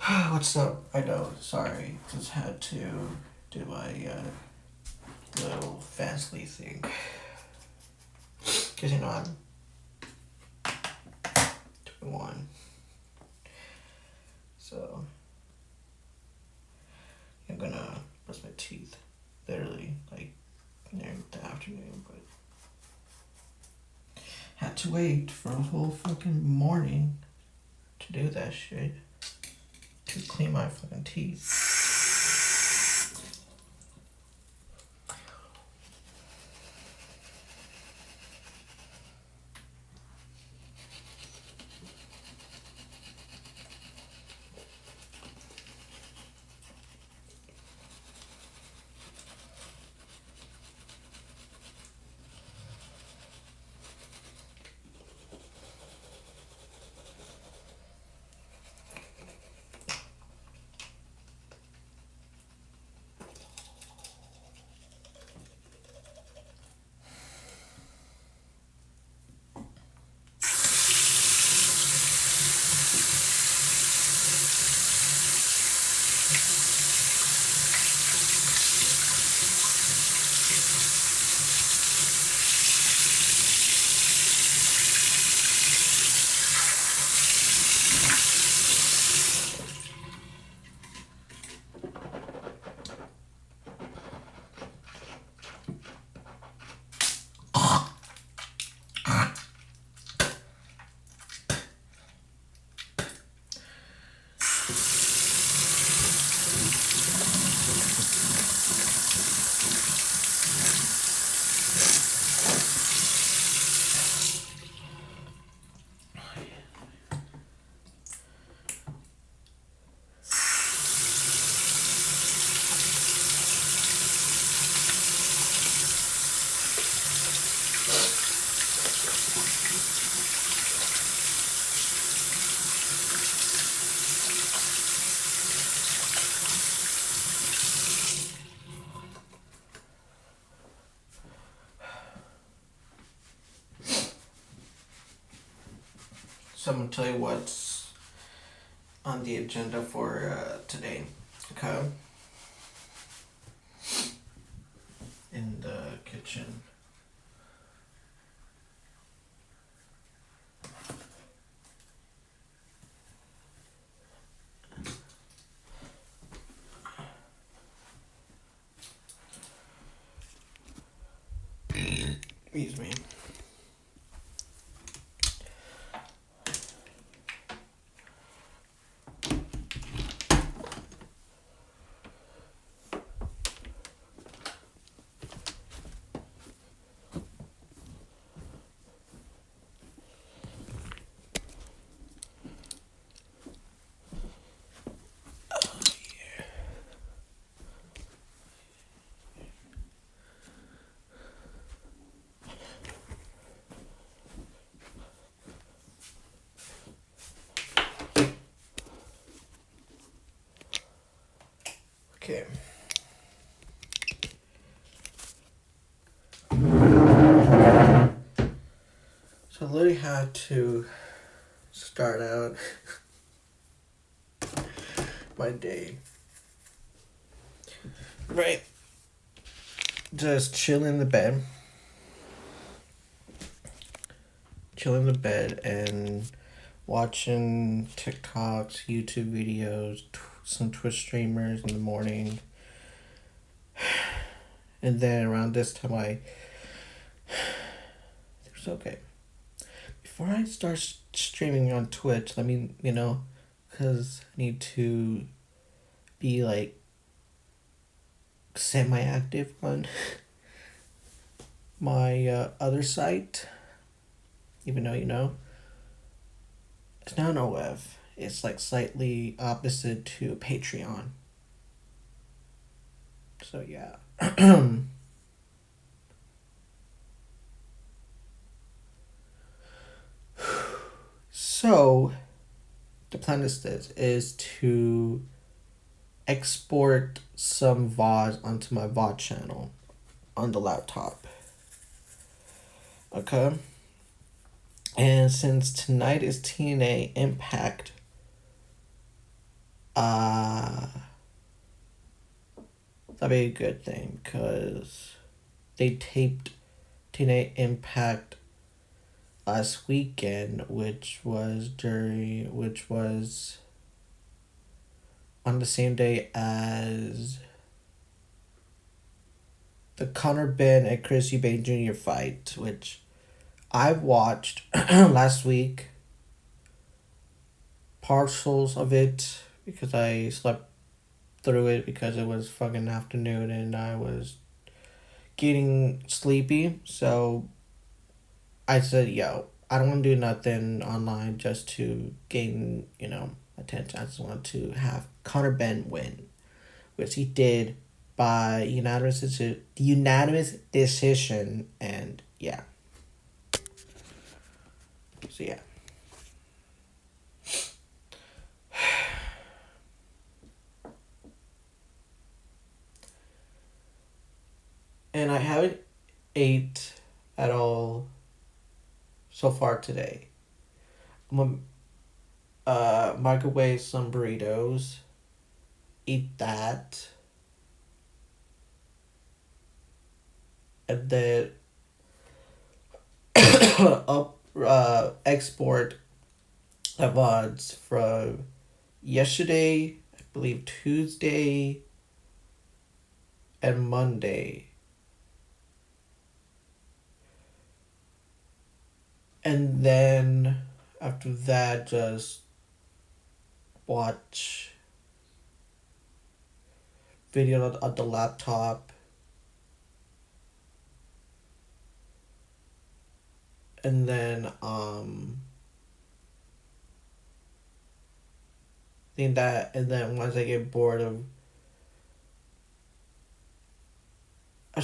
What's up? I know, sorry. Just had to do my little fastly thing. Because, I'm 21. So, I'm gonna brush my teeth. Literally, like, near the afternoon, but had to wait for a whole fucking morning to do that shit. To clean my fucking teeth. So I'm gonna tell you what's on the agenda for today. Okay. In the kitchen. Excuse me. Okay. So I literally had to start out my day. Right. Just chill in the bed. Chill in the bed and watching TikToks, YouTube videos, some Twitch streamers in the morning. And then around this time it was okay. Before I start streaming on Twitch, let me, because I need to be like semi-active on my other site, even though, it's not an OF. It's like slightly opposite to Patreon. So yeah. So the plan is to export some VODs onto my VOD channel on the laptop. Okay. And since tonight is TNA Impact, That'd be a good thing because they taped Teenage Impact last weekend, which was on the same day as the Conor Ben and Chris Eubank Jr. fight, which I watched last week, partials of it because I slept through it because it was fucking afternoon and I was getting sleepy. So I said, yo, I don't want to do nothing online just to gain, attention. I just want to have Conor Ben win, which he did by unanimous decision, and yeah. So yeah. And I haven't ate at all so far today. I'm gonna microwave some burritos, eat that, and then export the VODs from yesterday, I believe Tuesday, and Monday. And then after that, just watch video on the laptop. And then think that, and then once I get bored of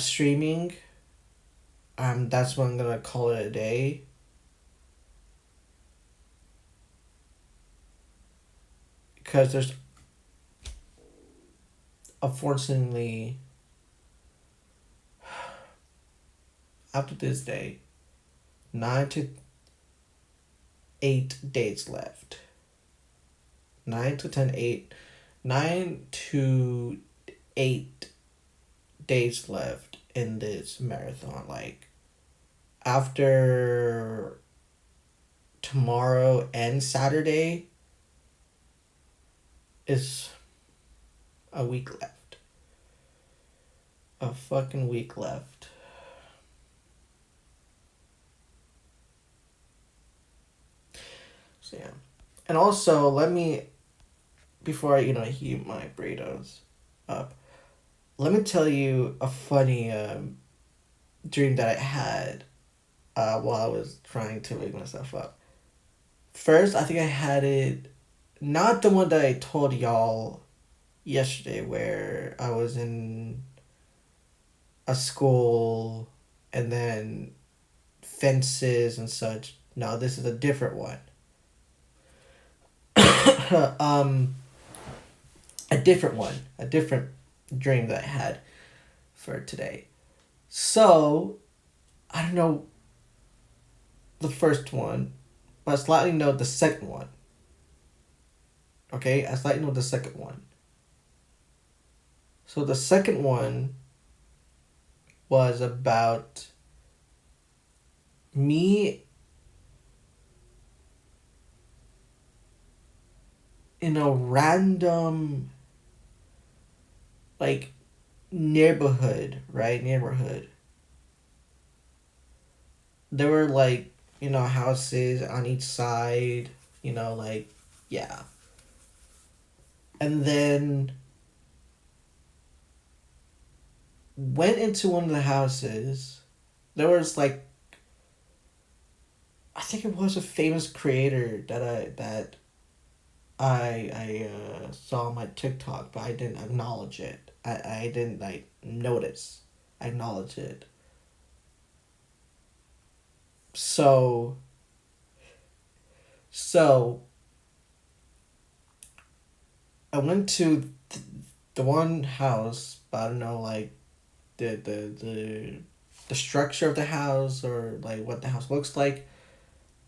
streaming, that's when I'm gonna call it a day. Because there's, unfortunately, after this day, 9 to 8 days left. 9 to 8 days left in this marathon. Like, after tomorrow and Saturday is a week left. A fucking week left. So yeah. And also, before I, heat my burritos up, let me tell you a funny dream that I had while I was trying to wake myself up. First, I think I had it, not the one that I told y'all yesterday, where I was in a school and then fences and such. No, this is a different one. A different dream that I had for today. So, I don't know the first one, but I slightly know the second one. Okay, I slightly know the second one. So the second one was about me in a random, like, neighborhood, right? Neighborhood. There were, like, houses on each side, like, yeah. And then went into one of the houses. There was, like, I think it was a famous creator that I saw on my TikTok, but I didn't acknowledge it. I didn't, like, notice. Acknowledge it. So I went to the one house, but I don't know, like, the structure of the house, or like what the house looks like.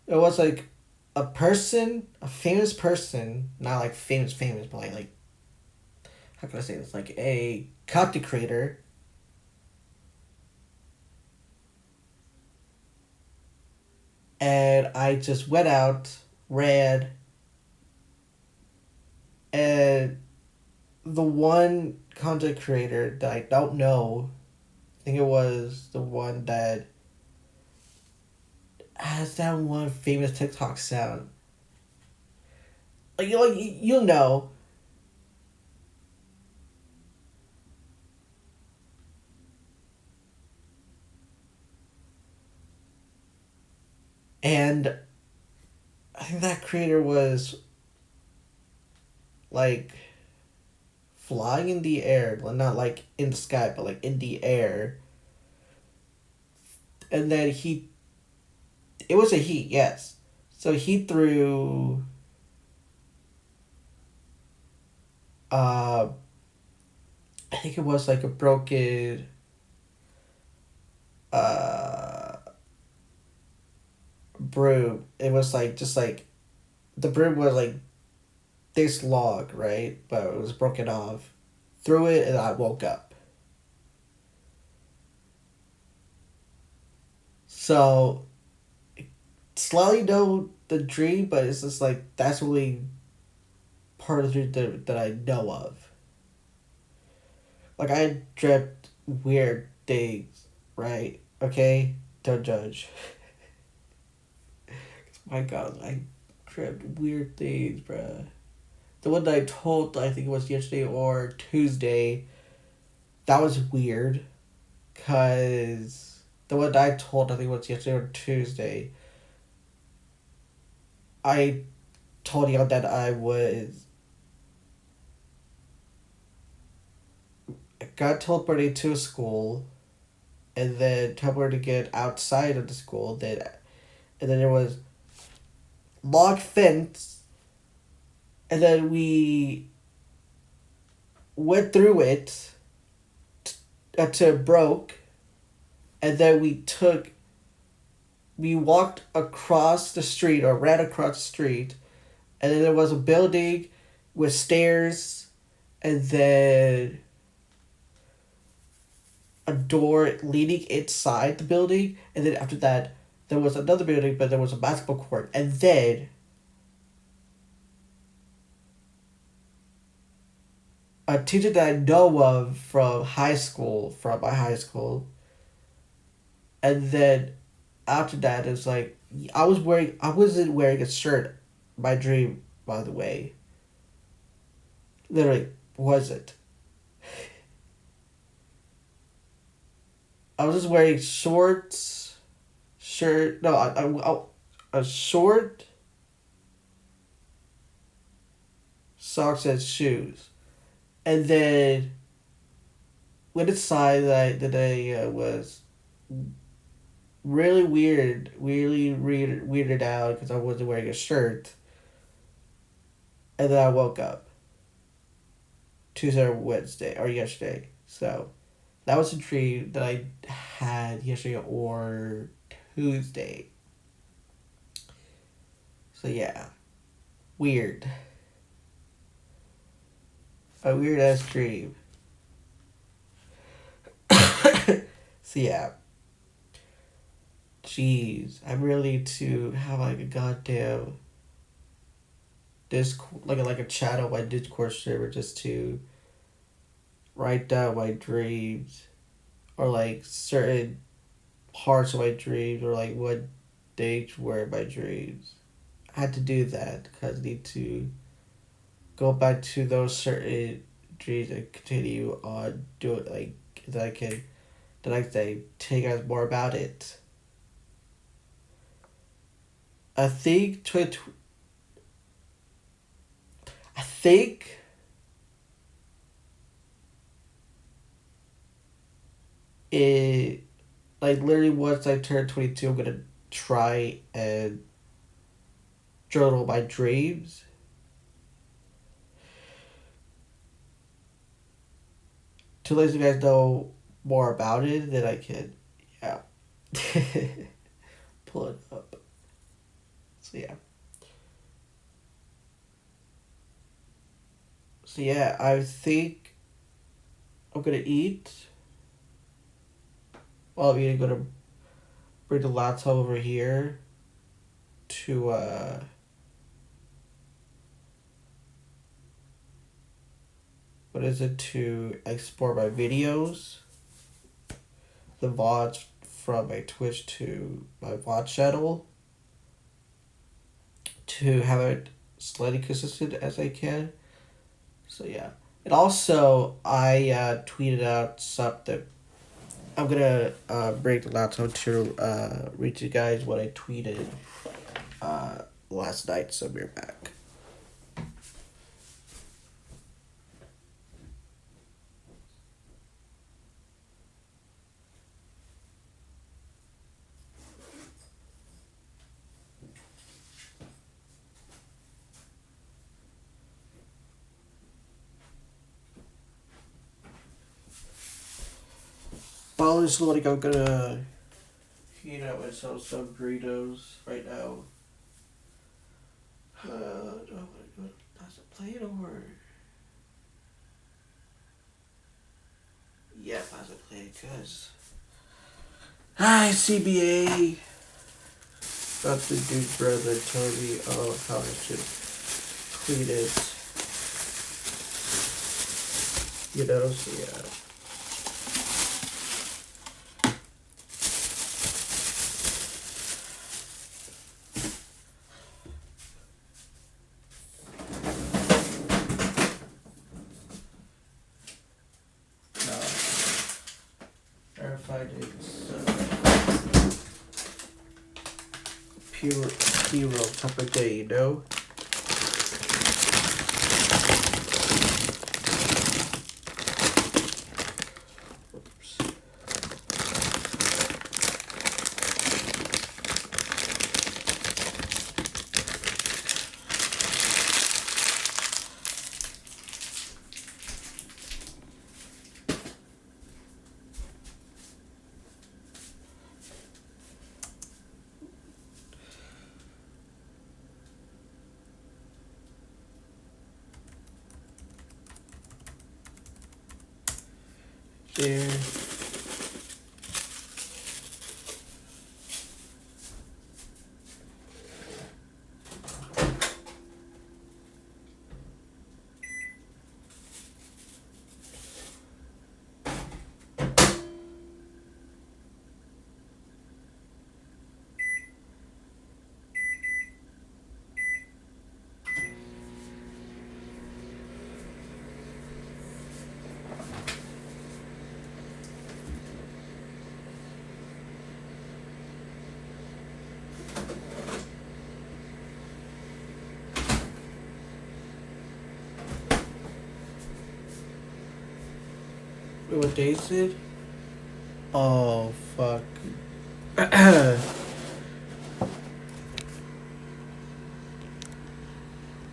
It was like a famous person, not like famous, but like how can I say this? Like a content creator, and I just went out, ran, and the one content creator that I don't know, I think it was the one that has that one famous TikTok sound. Like you know, and I think that creator was like flying in the air, well, not like in the sky, but like in the air. And then it was a he, yes. So he threw, uh, I think it was like a broken, uh, broom. It was like just like the broom was like this long, right? But it was broken off. Threw it, and I woke up. So slightly know the dream, but it's just like that's really part of the dream that I know of. Like I dreamt weird things, right? Okay, don't judge. My God, I dreamt weird things, bruh. The one that I told, I think it was yesterday or Tuesday, that was weird. Cause the one that I told, I think it was yesterday or Tuesday, I told you that I got teleported to a school, and then teleported to get outside of the school. And then there was log fence, and then we went through it until it broke, and then we walked across the street or ran across the street, and then there was a building with stairs, and then a door leading inside the building, and then after that there was another building, but there was a basketball court, and then a teacher that I know of from my high school, and then after that it's like I wasn't wearing a shirt. My dream, by the way, literally wasn't. I was just wearing shorts, shirt. No, a short, socks and shoes, and then went inside that I was really weirded out because I wasn't wearing a shirt, and then I woke up Tuesday or Wednesday or yesterday. So that was a dream that I had yesterday or Tuesday. So yeah, weird, a weird ass dream. So yeah, jeez, I'm really to have like a goddamn like a chat on my Discord server just to write down my dreams or like certain parts of my dreams or like what dates were in my dreams. I had to do that because I need to go back to those certain dreams and continue on doing like that I can the next day tell you guys more about it. I think I think it like literally once I turn 22 I'm gonna try and journal my dreams to let you guys know more about it then I can yeah pull it up. So yeah. So yeah, I think I'm gonna eat. While I'm eating, I'm gonna bring the laptop over here to what is it, to export my videos, the VODs from my Twitch to my VOD channel, to have it slightly consistent as I can. So yeah. And also, I tweeted out something. I'm gonna break the laptop to read you guys what I tweeted last night, so we're back. While it's loading, I'm gonna heat up myself some burritos right now. Do I want to go pass a plate or? Yeah, pass a plate, cause hi CBA. Got the dude brother told me how I should clean it. You know, so yeah. Verified it's pure hero type of day, you know? Oops. There. Wait, what day is it? Oh, fuck.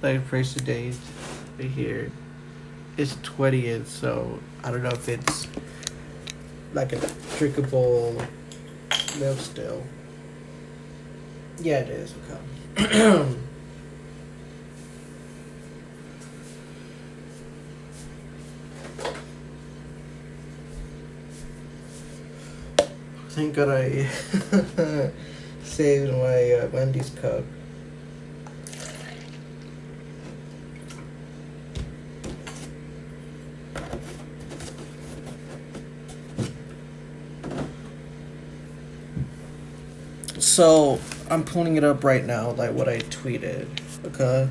Like, praise the date right here. It's 20th, so I don't know if it's like a drinkable milk still. Yeah, it is. Okay. Thank God I saved my Wendy's cup. So I'm pulling it up right now, like what I tweeted. Okay.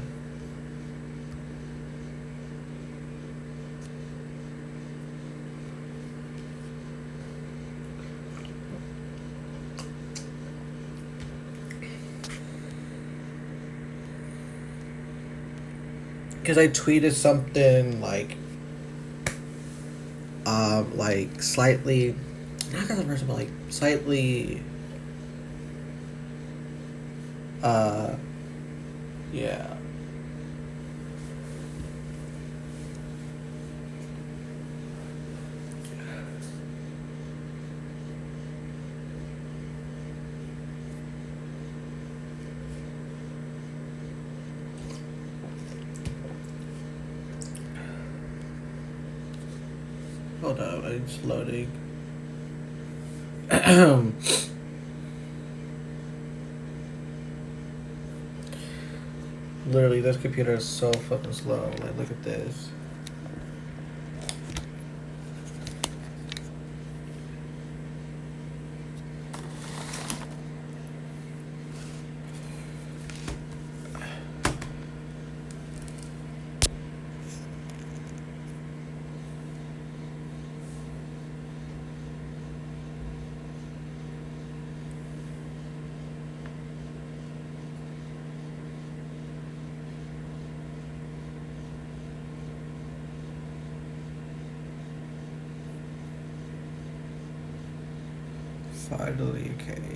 Because I tweeted something like slightly, not controversial, but like slightly, yeah. Hold up, it's loading. Literally, this computer is so fucking slow. Like, look at this. Finally, okay.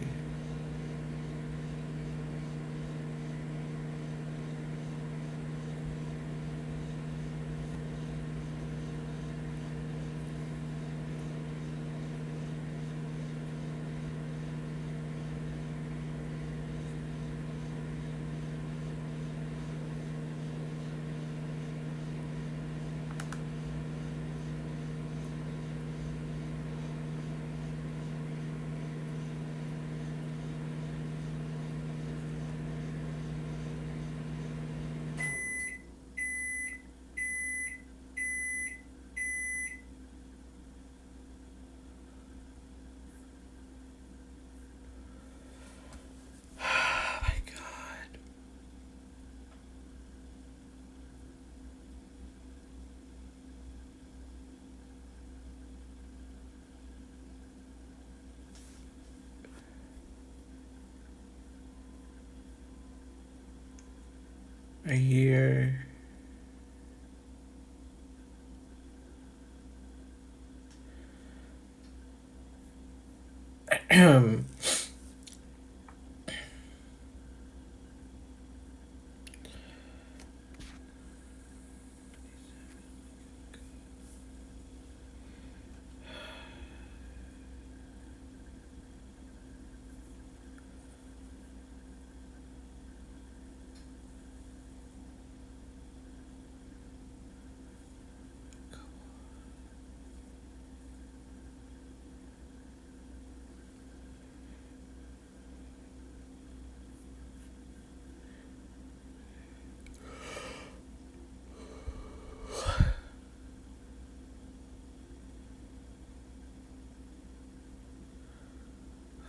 Oh my god. Right here.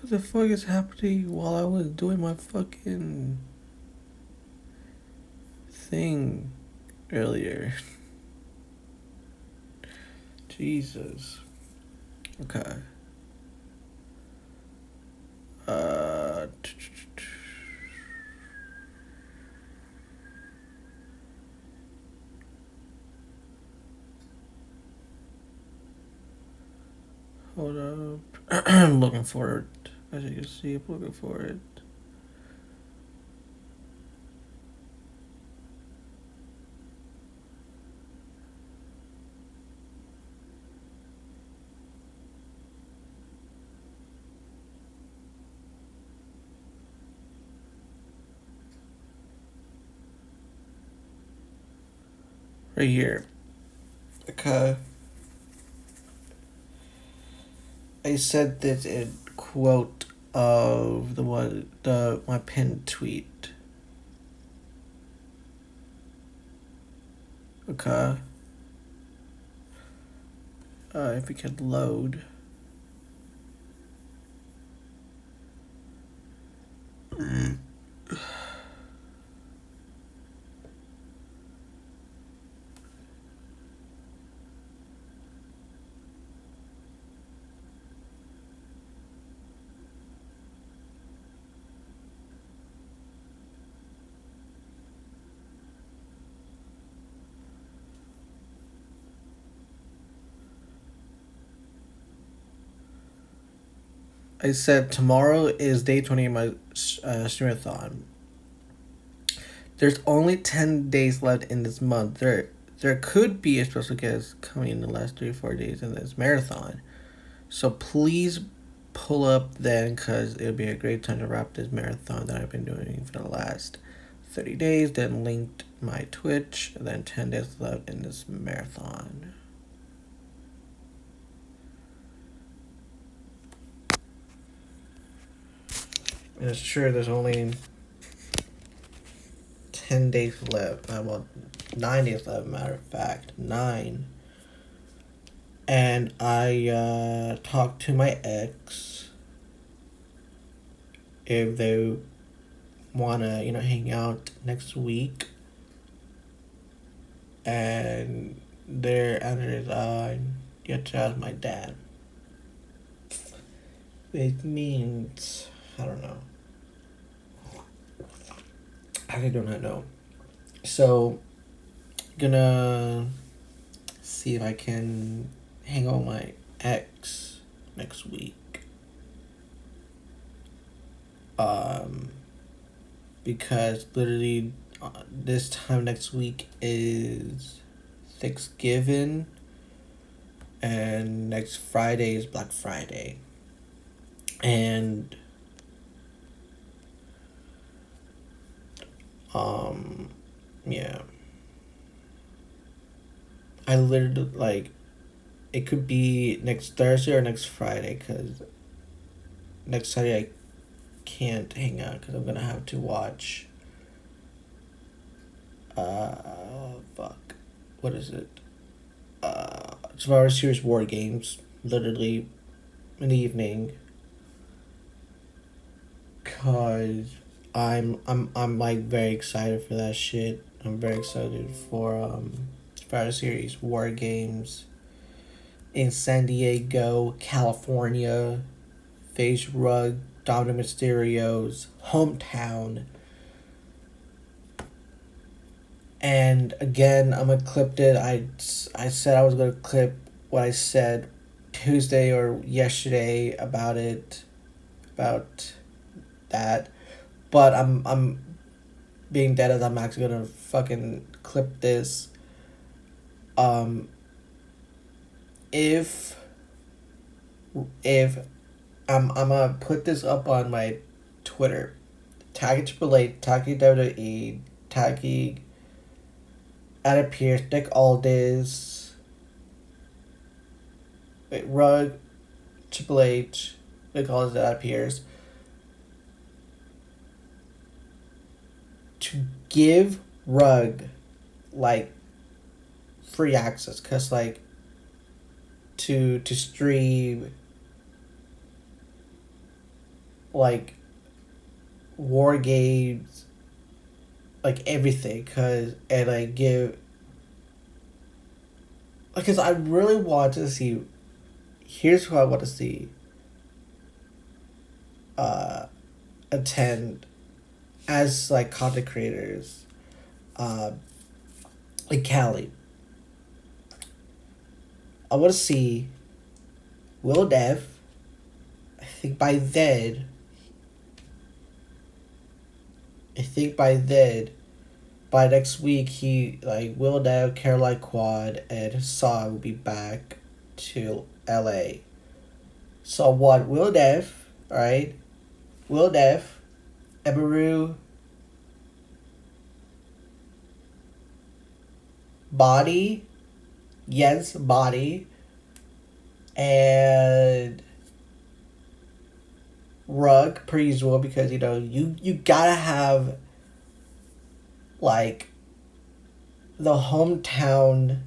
What the fuck is happening while I was doing my fucking thing earlier? Jesus. Okay. Uh. Hold up. I'm looking for it. As you can see, I'm looking for it. Right here. Okay. I said this in quote of my pinned tweet. Okay. If we could load. I said tomorrow is day 20 of my streamathon. There's only 10 days left in this month. There could be a special guest coming in the last 3 or 4 days in this marathon. So please pull up then, because it'll be a great time to wrap this marathon that I've been doing for the last 30 days. Then linked my Twitch, and then 10 days left in this marathon. And it's true, there's only 10 days left. Well, 9 days left, matter of fact. 9. And I talked to my ex if they want to, hang out next week. And their answer is, you have to ask my dad. It means, I don't know. I do not know. So, gonna see if I can hang out with my ex next week. Because literally this time next week is Thanksgiving, and next Friday is Black Friday. And yeah. I literally, like, it could be next Thursday or next Friday, because next Saturday I can't hang out because I'm gonna have to watch fuck, what is it, Survivor Series War Games, literally in the evening, cause I'm like very excited for that shit. I'm very excited for Survivor Series War Games in San Diego, California. Face Rug, Dominic Mysterio's hometown. And again, I'm gonna clip it. I said I was gonna clip what I said Tuesday or yesterday about it, about that. But I'm being dead as I'm actually gonna fucking clip this. Um, if if I'm gonna put this up on my Twitter, tagging Triple H, tagging WWE, tagging Adam Pearce, Nick Aldis, Rug, Triple H, Nick Aldis, Adam Pearce, to give Rug like free access, cause like to stream like war games, like everything, and I give, because I really want to see. Here's who I want to see. Attend as like content creators. Like Cali. I want to see Will Dev. I think by then. By next week, Will Dev, Caroline Quad, and Hassan will be back to LA. So what? Will Dev, alright? Will Dev, Eberu, Body, Jens Body, and Rug, per usual, because you gotta have like the hometown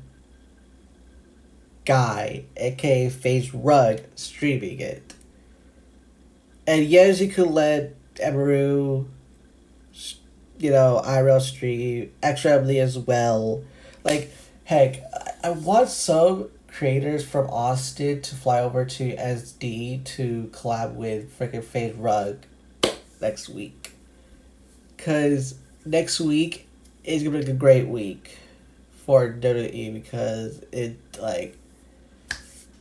guy, aka Face Rug, streaming it. And yes, you could let Emeru, IRL stream, Extra Emily as well. Like, heck, I want some creators from Austin to fly over to SD to collab with freaking Face Rug next week. Because next week is going to be a great week for WWE, because it, like,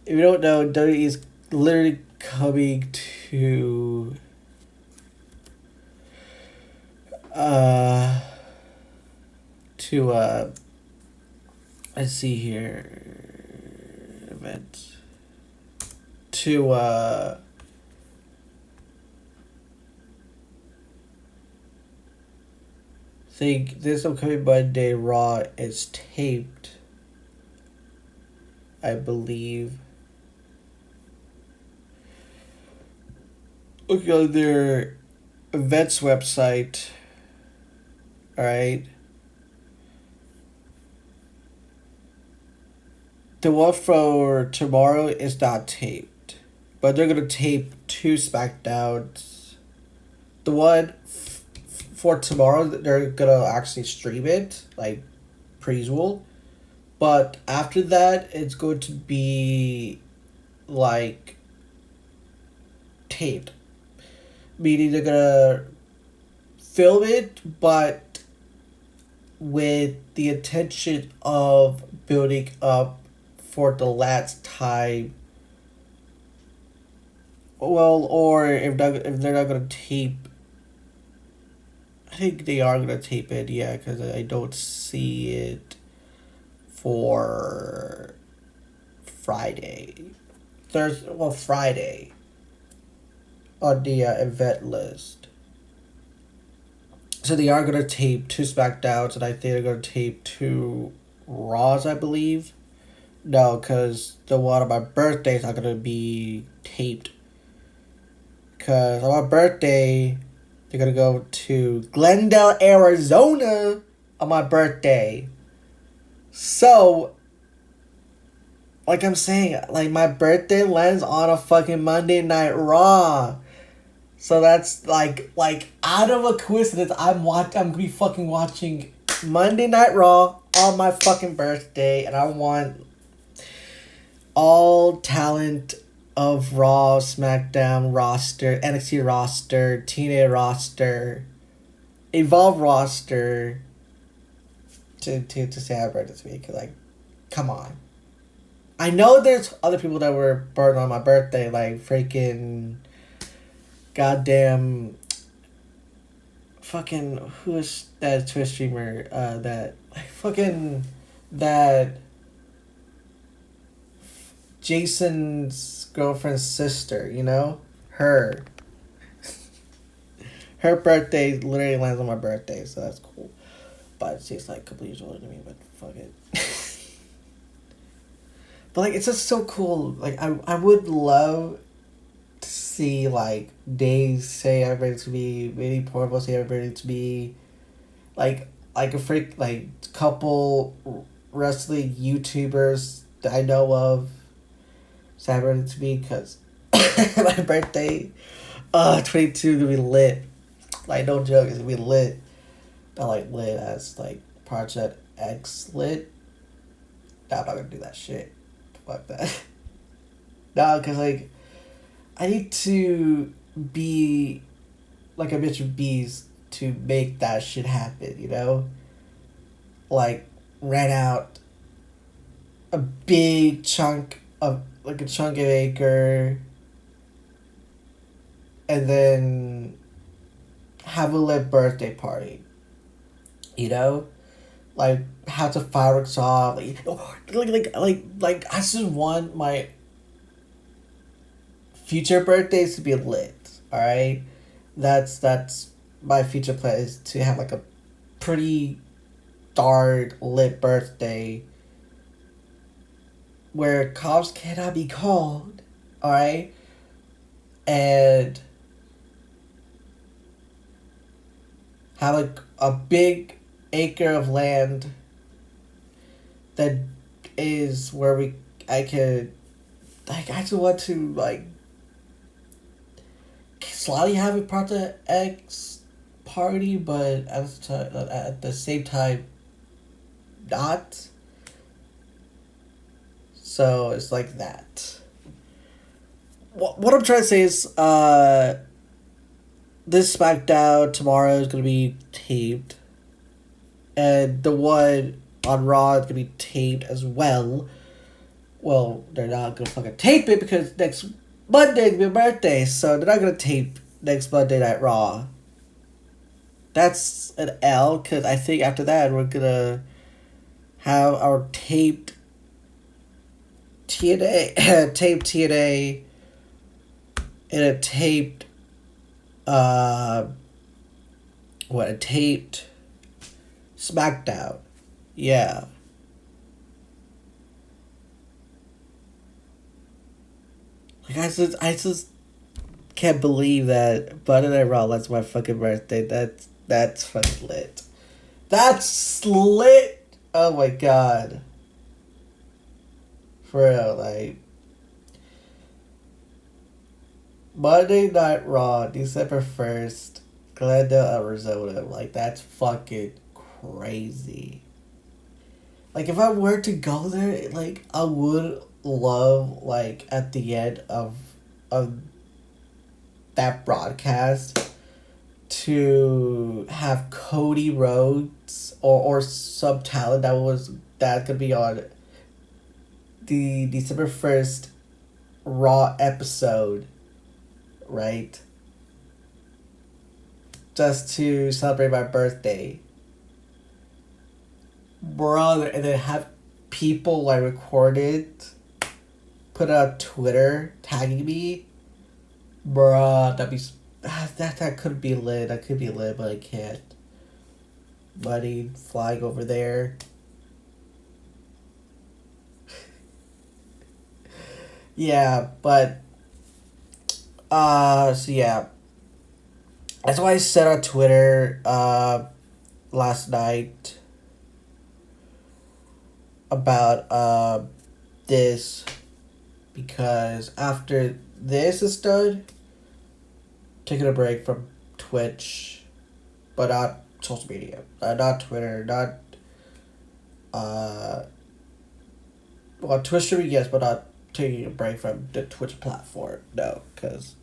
if you don't know, WWE is literally coming to let's see here, event to think this upcoming Monday Raw is taped, I believe. Look on their events website, all right, the one for tomorrow is not taped, but they're gonna tape two SmackDowns. The one for tomorrow, they're gonna actually stream it like per usual, but after that, it's going to be like taped, meaning they're gonna film it, but with the intention of building up for the last time. Well, or if they're not gonna tape, I think they are gonna tape it. Yeah, because I don't see it for Friday, Thursday. Well, Friday on the event list. So they are gonna tape two SmackDowns, and I think they're gonna tape two Raws, I believe. No, because the one on my birthday is not gonna be taped. Because on my birthday, they're gonna go to Glendale, Arizona on my birthday. So, like I'm saying, like my birthday lands on a fucking Monday Night Raw. So that's like out of a coincidence, I'm gonna be fucking watching Monday Night Raw on my fucking birthday, and I want all talent of Raw, SmackDown roster, NXT roster, TNA roster, Evolve roster to say happy birthday to me. Cause like, come on. I know there's other people that were born on my birthday, like freaking goddamn fucking who is that Twitch streamer that fucking that Jason's girlfriend's sister, you know? Her. Her birthday literally lands on my birthday, so that's cool. But she's like a couple years older than me, but fuck it. But like it's just so cool. Like I would love to see like Days say everybody to be really portable, say everybody to be like a freak like couple wrestling YouTubers that I know of say everybody to me because my birthday 22 gonna be lit. Like no joke, it's gonna be lit. Not like lit as like Project X lit. Nah, I'm not gonna do that shit. Fuck that. Nah, cause like I need to be like a bitch of bees to make that shit happen, you know? Like rent out a big chunk of like a chunk of acre and then have a lit birthday party. You know? Like have the fireworks off, like I just want my future birthdays to be lit. All right, that's my future plan is to have like a pretty dark lit birthday where cops cannot be called. All right, and have a big acre of land that is where I could like I just want to like slightly have a Project X party, but at the same time not. So it's like that. What I'm trying to say is this SmackDown tomorrow is gonna be taped. And the one on Raw is gonna be taped as well. Well, they're not gonna fucking tape it because next Monday is my birthday, so they're not gonna tape next Monday Night Raw. That's an L, because I think after that we're gonna have our taped TNA, taped TNA, and a taped, a taped SmackDown. Yeah. Like I just can't believe that Bud and I Raw, that's my fucking birthday. That's fucking lit. That's lit! Oh my god. For real, like Monday Night Raw, December 1st, Glendale, Arizona. Like, that's fucking crazy. Like, if I were to go there, like, I would love, like, at the end of that broadcast to have Cody Rhodes or some talent that could be on the December 1st Raw episode, right? Just to celebrate my birthday. Brother, and then have people like record it, put it on Twitter, tagging me. Bruh, that could be lit. That could be lit, but I can't. Buddy flying over there. Yeah, but so yeah. That's why I said on Twitter last night about this, because after this is done, taking a break from Twitch, but not social media, not Twitter, not well, Twitch streaming, yes, but not taking a break from the Twitch platform. No, because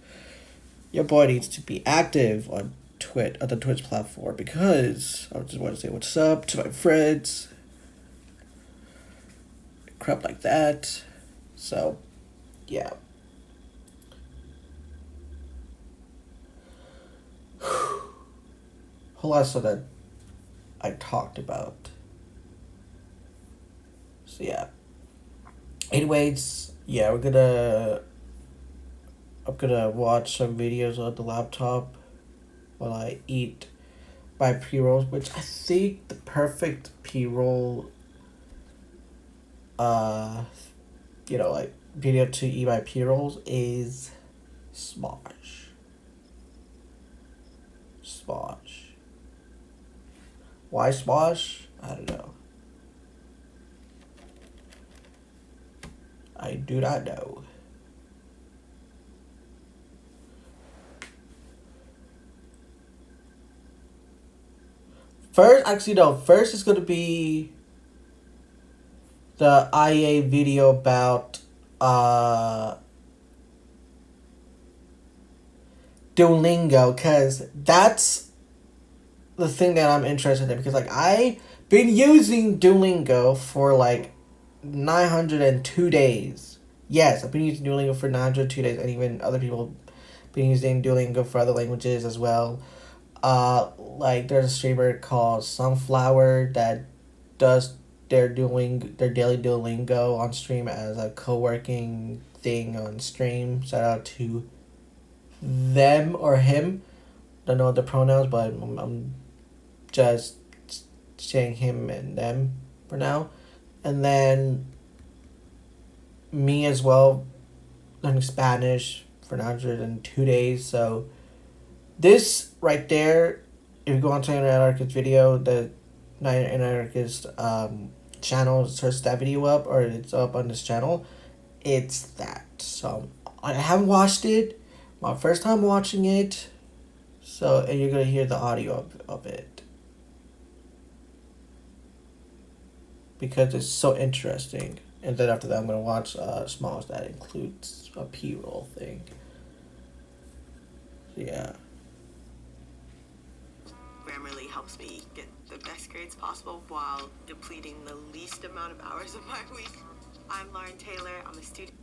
your boy needs to be active on the Twitch platform, because I just want to say what's up to my friends, crap like that. So, yeah. Whole lot of stuff that I talked about. So yeah. Anyways, yeah, I'm gonna watch some videos on the laptop while I eat my pre-rolls, which I think the perfect pre-roll like video to eat my pre-rolls is Smosh. Why Smosh? I don't know. I do not know. First is going to be the IA video about Duolingo, because that's the thing that I'm interested in, because like I've been using Duolingo for like 902 days. Yes, I've been using Duolingo for 902 days, and even other people been using Duolingo for other languages as well. Like there's a streamer called Sunflower that does their daily Duolingo on stream as a co-working thing on stream. Shout out to them or him. Don't know the pronouns, but I'm just saying him and them for now. And then me as well, learning Spanish for 902 days. So this right there, if you go onto Night Anarchist video, the Night Anarchist channel, search that video up, or it's up on this channel, it's that. So I haven't watched it, my first time watching it, so, and you're gonna hear the audio of it, because it's so interesting. And then after that I'm gonna watch Smalls that includes a P-roll thing. So yeah. Grammarly helps me get the best grades possible while depleting the least amount of hours of my week. I'm Lauren Taylor. I'm a student.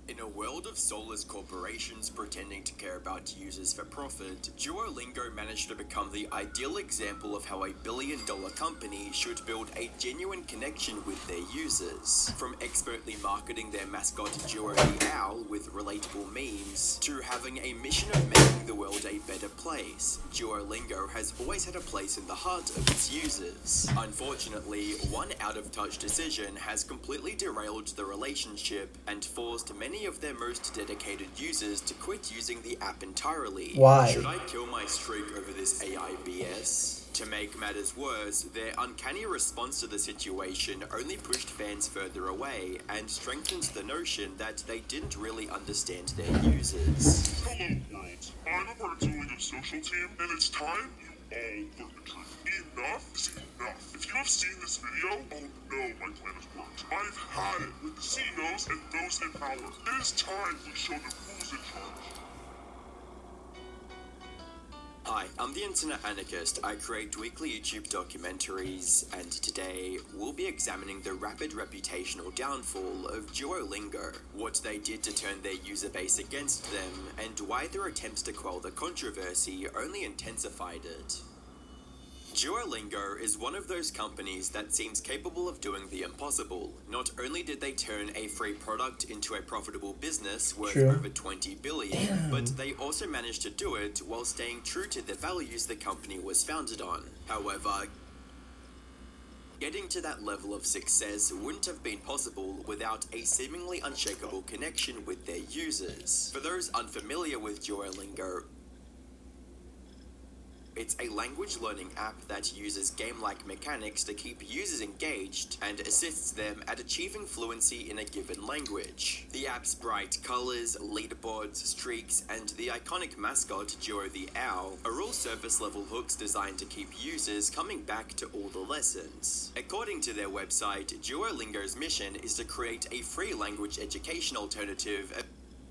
In a world of soulless corporations pretending to care about users for profit, Duolingo managed to become the ideal example of how a billion-dollar company should build a genuine connection with their users. From expertly marketing their mascot Duo the Owl with relatable memes, to having a mission of making the world a better place, Duolingo has always had a place in the heart of its users. Unfortunately, one out-of-touch decision has completely derailed the relationship and forced many many of their most dedicated users to quit using the app entirely. Why? Should I kill my streak over this AI BS? To make matters worse, their uncanny response to the situation only pushed fans further away and strengthens the notion that they didn't really understand their users. Hello, world. I'm a part of Duolingo's social team, and it's time you all learn the truth. Enough is enough. If you have seen this video, oh no, my plan has worked. I've had it with the CEOs and those in power. It is time we show them who's in charge. Hi, I'm the Internet Anarchist. I create weekly YouTube documentaries, and today we'll be examining the rapid reputational downfall of Duolingo, what they did to turn their user base against them, and why their attempts to quell the controversy only intensified it. Duolingo is one of those companies that seems capable of doing the impossible. Not only did they turn a free product into a profitable business worth True. over 20 billion, but they also managed to do it while staying true to the values the company was founded on. However, getting to that level of success wouldn't have been possible without a seemingly unshakable connection with their users. For those unfamiliar with Duolingo, it's a language learning app that uses game-like mechanics to keep users engaged and assists them at achieving fluency in a given language. The app's bright colors, leaderboards, streaks, and the iconic mascot Duo the Owl are all surface-level hooks designed to keep users coming back to all the lessons. According to their website, Duolingo's mission is to create a free language education alternative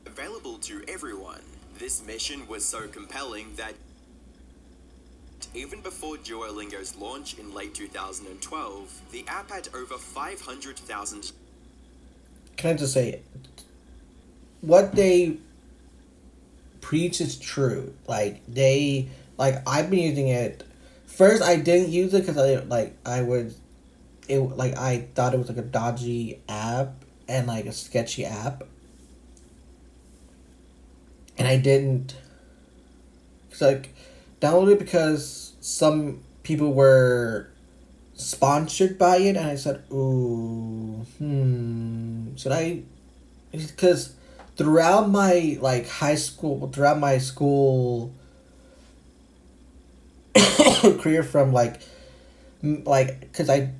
available to everyone. This mission was so compelling that even before Duolingo's launch in late 2012, the app had over 500,000. Can I just say, what they preach is true. I've been using it. First, I didn't use it because I thought it was like a dodgy app and like a sketchy app, and I didn't. Downloaded it because some people were sponsored by it, and I said, ooh, should I? Because throughout my throughout my school career, from because I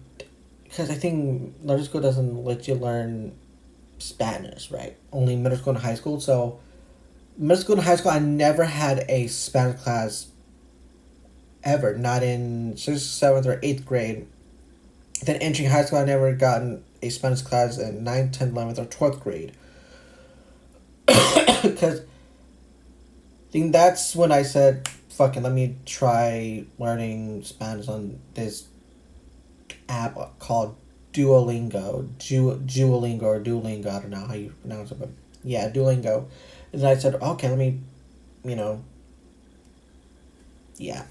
think middle school doesn't let you learn Spanish, right? Only middle school and high school. So middle school and high school, I never had a Spanish class ever, not in 6th, 7th, or 8th grade. Then entering high school, I never gotten a Spanish class in 9th, 10th, 11th, or 12th grade. Because I think that's when I said, fucking, let me try learning Spanish on this app called Duolingo. Duolingo or Duolingo, I don't know how you pronounce it, but yeah, Duolingo. And then I said, okay, let me, yeah.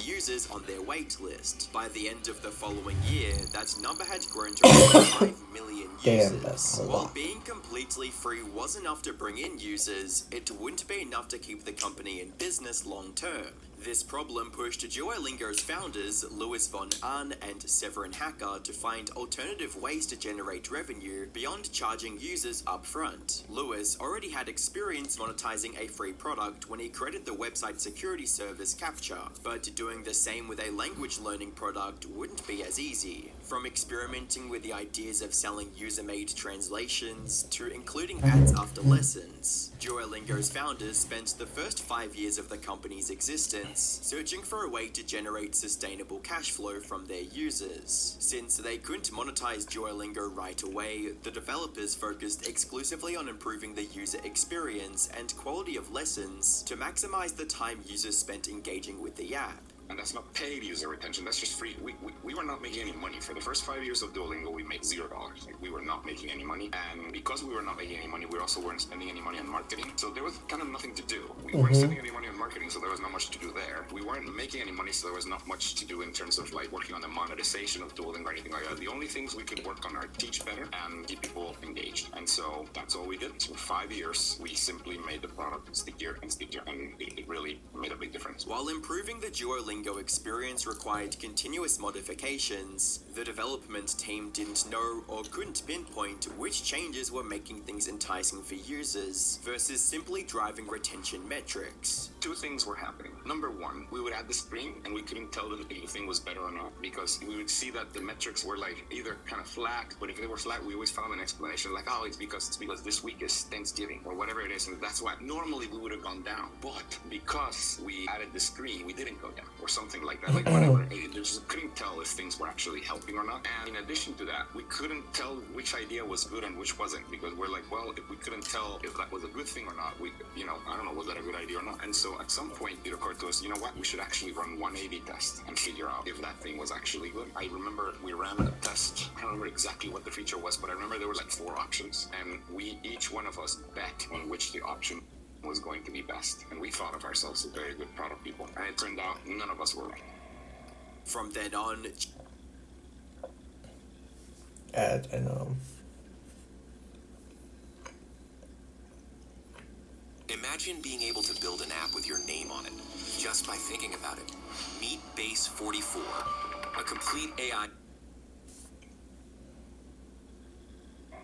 Users on their wait list. By the end of the following year, that number had grown to over 5 million users. Damn, that's a While lot. being completely free was enough to bring in users, it wouldn't be enough to keep the company in business long term. This problem pushed Duolingo's founders, Louis von Ahn and Severin Hacker, to find alternative ways to generate revenue beyond charging users up front. Louis already had experience monetizing a free product when he created the website security service Captcha, but doing the same with a language learning product wouldn't be as easy. From experimenting with the ideas of selling user-made translations to including ads after lessons, Duolingo's founders spent the first 5 years of the company's existence searching for a way to generate sustainable cash flow from their users. Since they couldn't monetize Duolingo right away, the developers focused exclusively on improving the user experience and quality of lessons to maximize the time users spent engaging with the app. And that's not paid user retention, that's just free. We were not making any money. For the first 5 years of Duolingo, we made $0. We were not making any money. And because we were not making any money, we also weren't spending any money on marketing. So there was kind of nothing to do. We weren't spending any money on marketing, so there was not much to do there. We weren't making any money, so there was not much to do in terms of working on the monetization of Duolingo or anything like that. The only things we could work on are teach better and keep people engaged. And so that's all we did. For 5 years, we simply made the product stickier and stickier, and it really made a big difference. While improving the Duolingo experience required continuous modifications, the development team didn't know or couldn't pinpoint which changes were making things enticing for users versus simply driving retention metrics. Two things were happening. Number one, we would add the screen and we couldn't tell them if anything was better or not, because we would see that the metrics were like either kind of flat, but if they were flat, we always found an explanation like, oh, it's because this week is Thanksgiving or whatever it is, and that's why normally we would have gone down. But because we added the screen, we didn't go down or something like that. Like whatever. They just couldn't tell if things were actually helping or not. And in addition to that, we couldn't tell which idea was good and which wasn't, because we're like, well, if we couldn't tell if that was a good thing or not, we, I don't know, was that a good idea or not? And so at some point it occurred to us, you know what, we should actually run one A/B test and figure out if that thing was actually good. I remember we ran a test. I don't remember exactly what the feature was, but I remember there was like 4 options, and each one of us bet on which the option was going to be best. And we thought of ourselves as very good product people, and it turned out none of us were right. From then on, I know. Imagine being able to build an app with your name on it, just by thinking about it. Meet Base 44, a complete AI.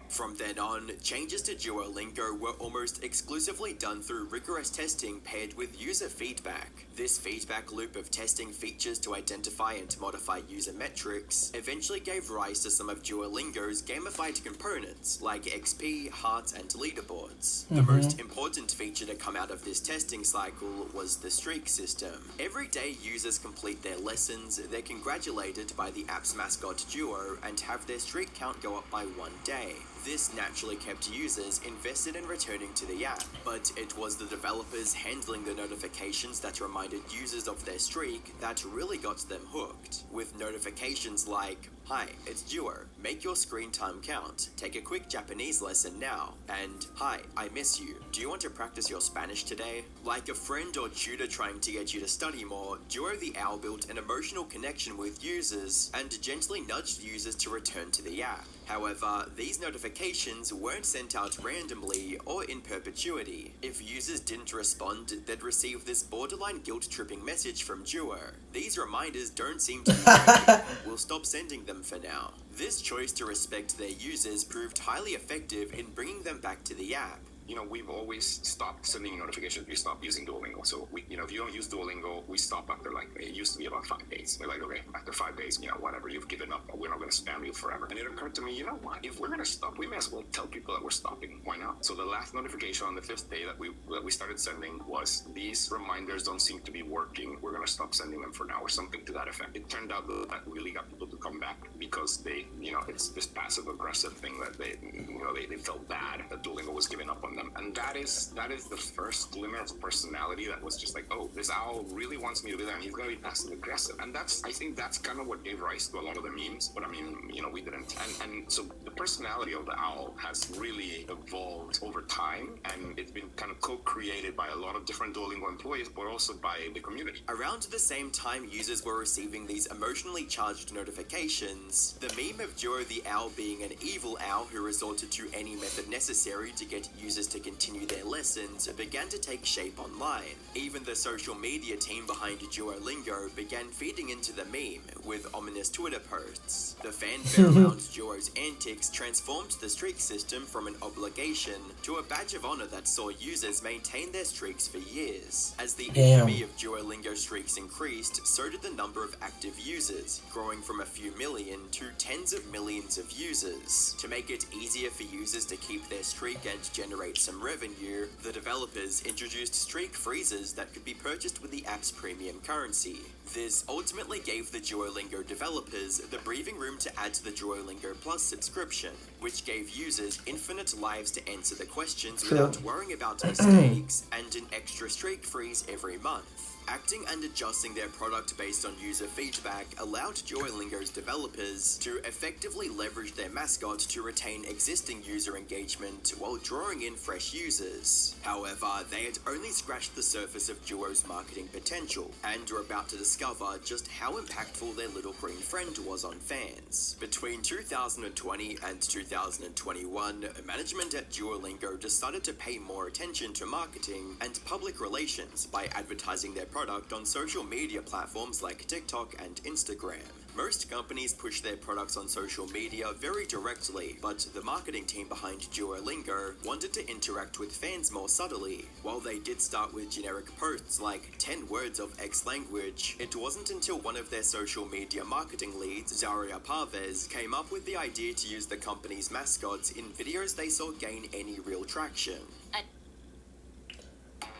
From then on, changes to Duolingo were almost exclusively done through rigorous testing paired with user feedback. This feedback loop of testing features to identify and modify user metrics eventually gave rise to some of Duolingo's gamified components like XP, hearts, and leaderboards. The most important feature to come out of this testing cycle was the streak system. Every day users complete their lessons, they're congratulated by the app's mascot Duo and have their streak count go up by 1 day. This naturally kept users invested in returning to the app, but it was the developers handling the notifications that reminded users of their streak that really got them hooked. With notifications like, "Hi, it's Duo. Make your screen time count. Take a quick Japanese lesson now." And, "Hi, I miss you. Do you want to practice your Spanish today?" Like a friend or tutor trying to get you to study more, Duo the Owl built an emotional connection with users and gently nudged users to return to the app. However, these notifications weren't sent out randomly or in perpetuity. If users didn't respond, they'd receive this borderline guilt-tripping message from Duo. "These reminders don't seem to be working. We'll stop sending them for now." This choice to respect their users proved highly effective in bringing them back to the app. We've always stopped sending notifications. We stopped using Duolingo. So if you don't use Duolingo, we stop after it used to be about 5 days. We're like, okay, after 5 days, whatever, you've given up. We're not going to spam you forever. And it occurred to me, you know what? If we're going to stop, we may as well tell people that we're stopping. Why not? So the last notification on the 5th day that we started sending was, "These reminders don't seem to be working. We're going to stop sending them for now," or something to that effect. It turned out that really got people to come back because they, it's this passive aggressive thing that they felt bad that Duolingo was giving up on them. And that is the first glimmer of personality that was just like, oh, this owl really wants me to do that, and he's gonna be passive aggressive. And I think that's kind of what gave rise to a lot of the memes. But I mean, we didn't. And so the personality of the owl has really evolved over time, and it's been kind of co-created by a lot of different Duolingo employees, but also by the community. Around the same time users were receiving these emotionally charged notifications, the meme of Duo the Owl being an evil owl who resorted to any method necessary to get users to continue their lessons began to take shape online. Even the social media team behind Duolingo began feeding into the meme with ominous Twitter posts. The fanfare around Duo's antics transformed the streak system from an obligation to a badge of honor that saw users maintain their streaks for years. As the infamy of Duolingo streaks increased, so did the number of active users, growing from a few million to tens of millions of users. To make it easier for users to keep their streak and generate some revenue, the developers introduced streak freezes that could be purchased with the app's premium currency. This ultimately gave the Duolingo developers the breathing room to add to the Duolingo Plus subscription, which gave users infinite lives to answer the questions without worrying about mistakes and an extra streak freeze every month. Acting and adjusting their product based on user feedback allowed Duolingo's developers to effectively leverage their mascot to retain existing user engagement while drawing in fresh users. However, they had only scratched the surface of Duo's marketing potential and were about to discover just how impactful their little green friend was on fans. Between 2020 and 2021, management at Duolingo decided to pay more attention to marketing and public relations by advertising their product on social media platforms like TikTok and Instagram. Most companies push their products on social media very directly, but the marketing team behind Duolingo wanted to interact with fans more subtly. While they did start with generic posts like 10 words of X language, it wasn't until one of their social media marketing leads, Zaria Parvez, came up with the idea to use the company's mascots in videos they saw gain any real traction.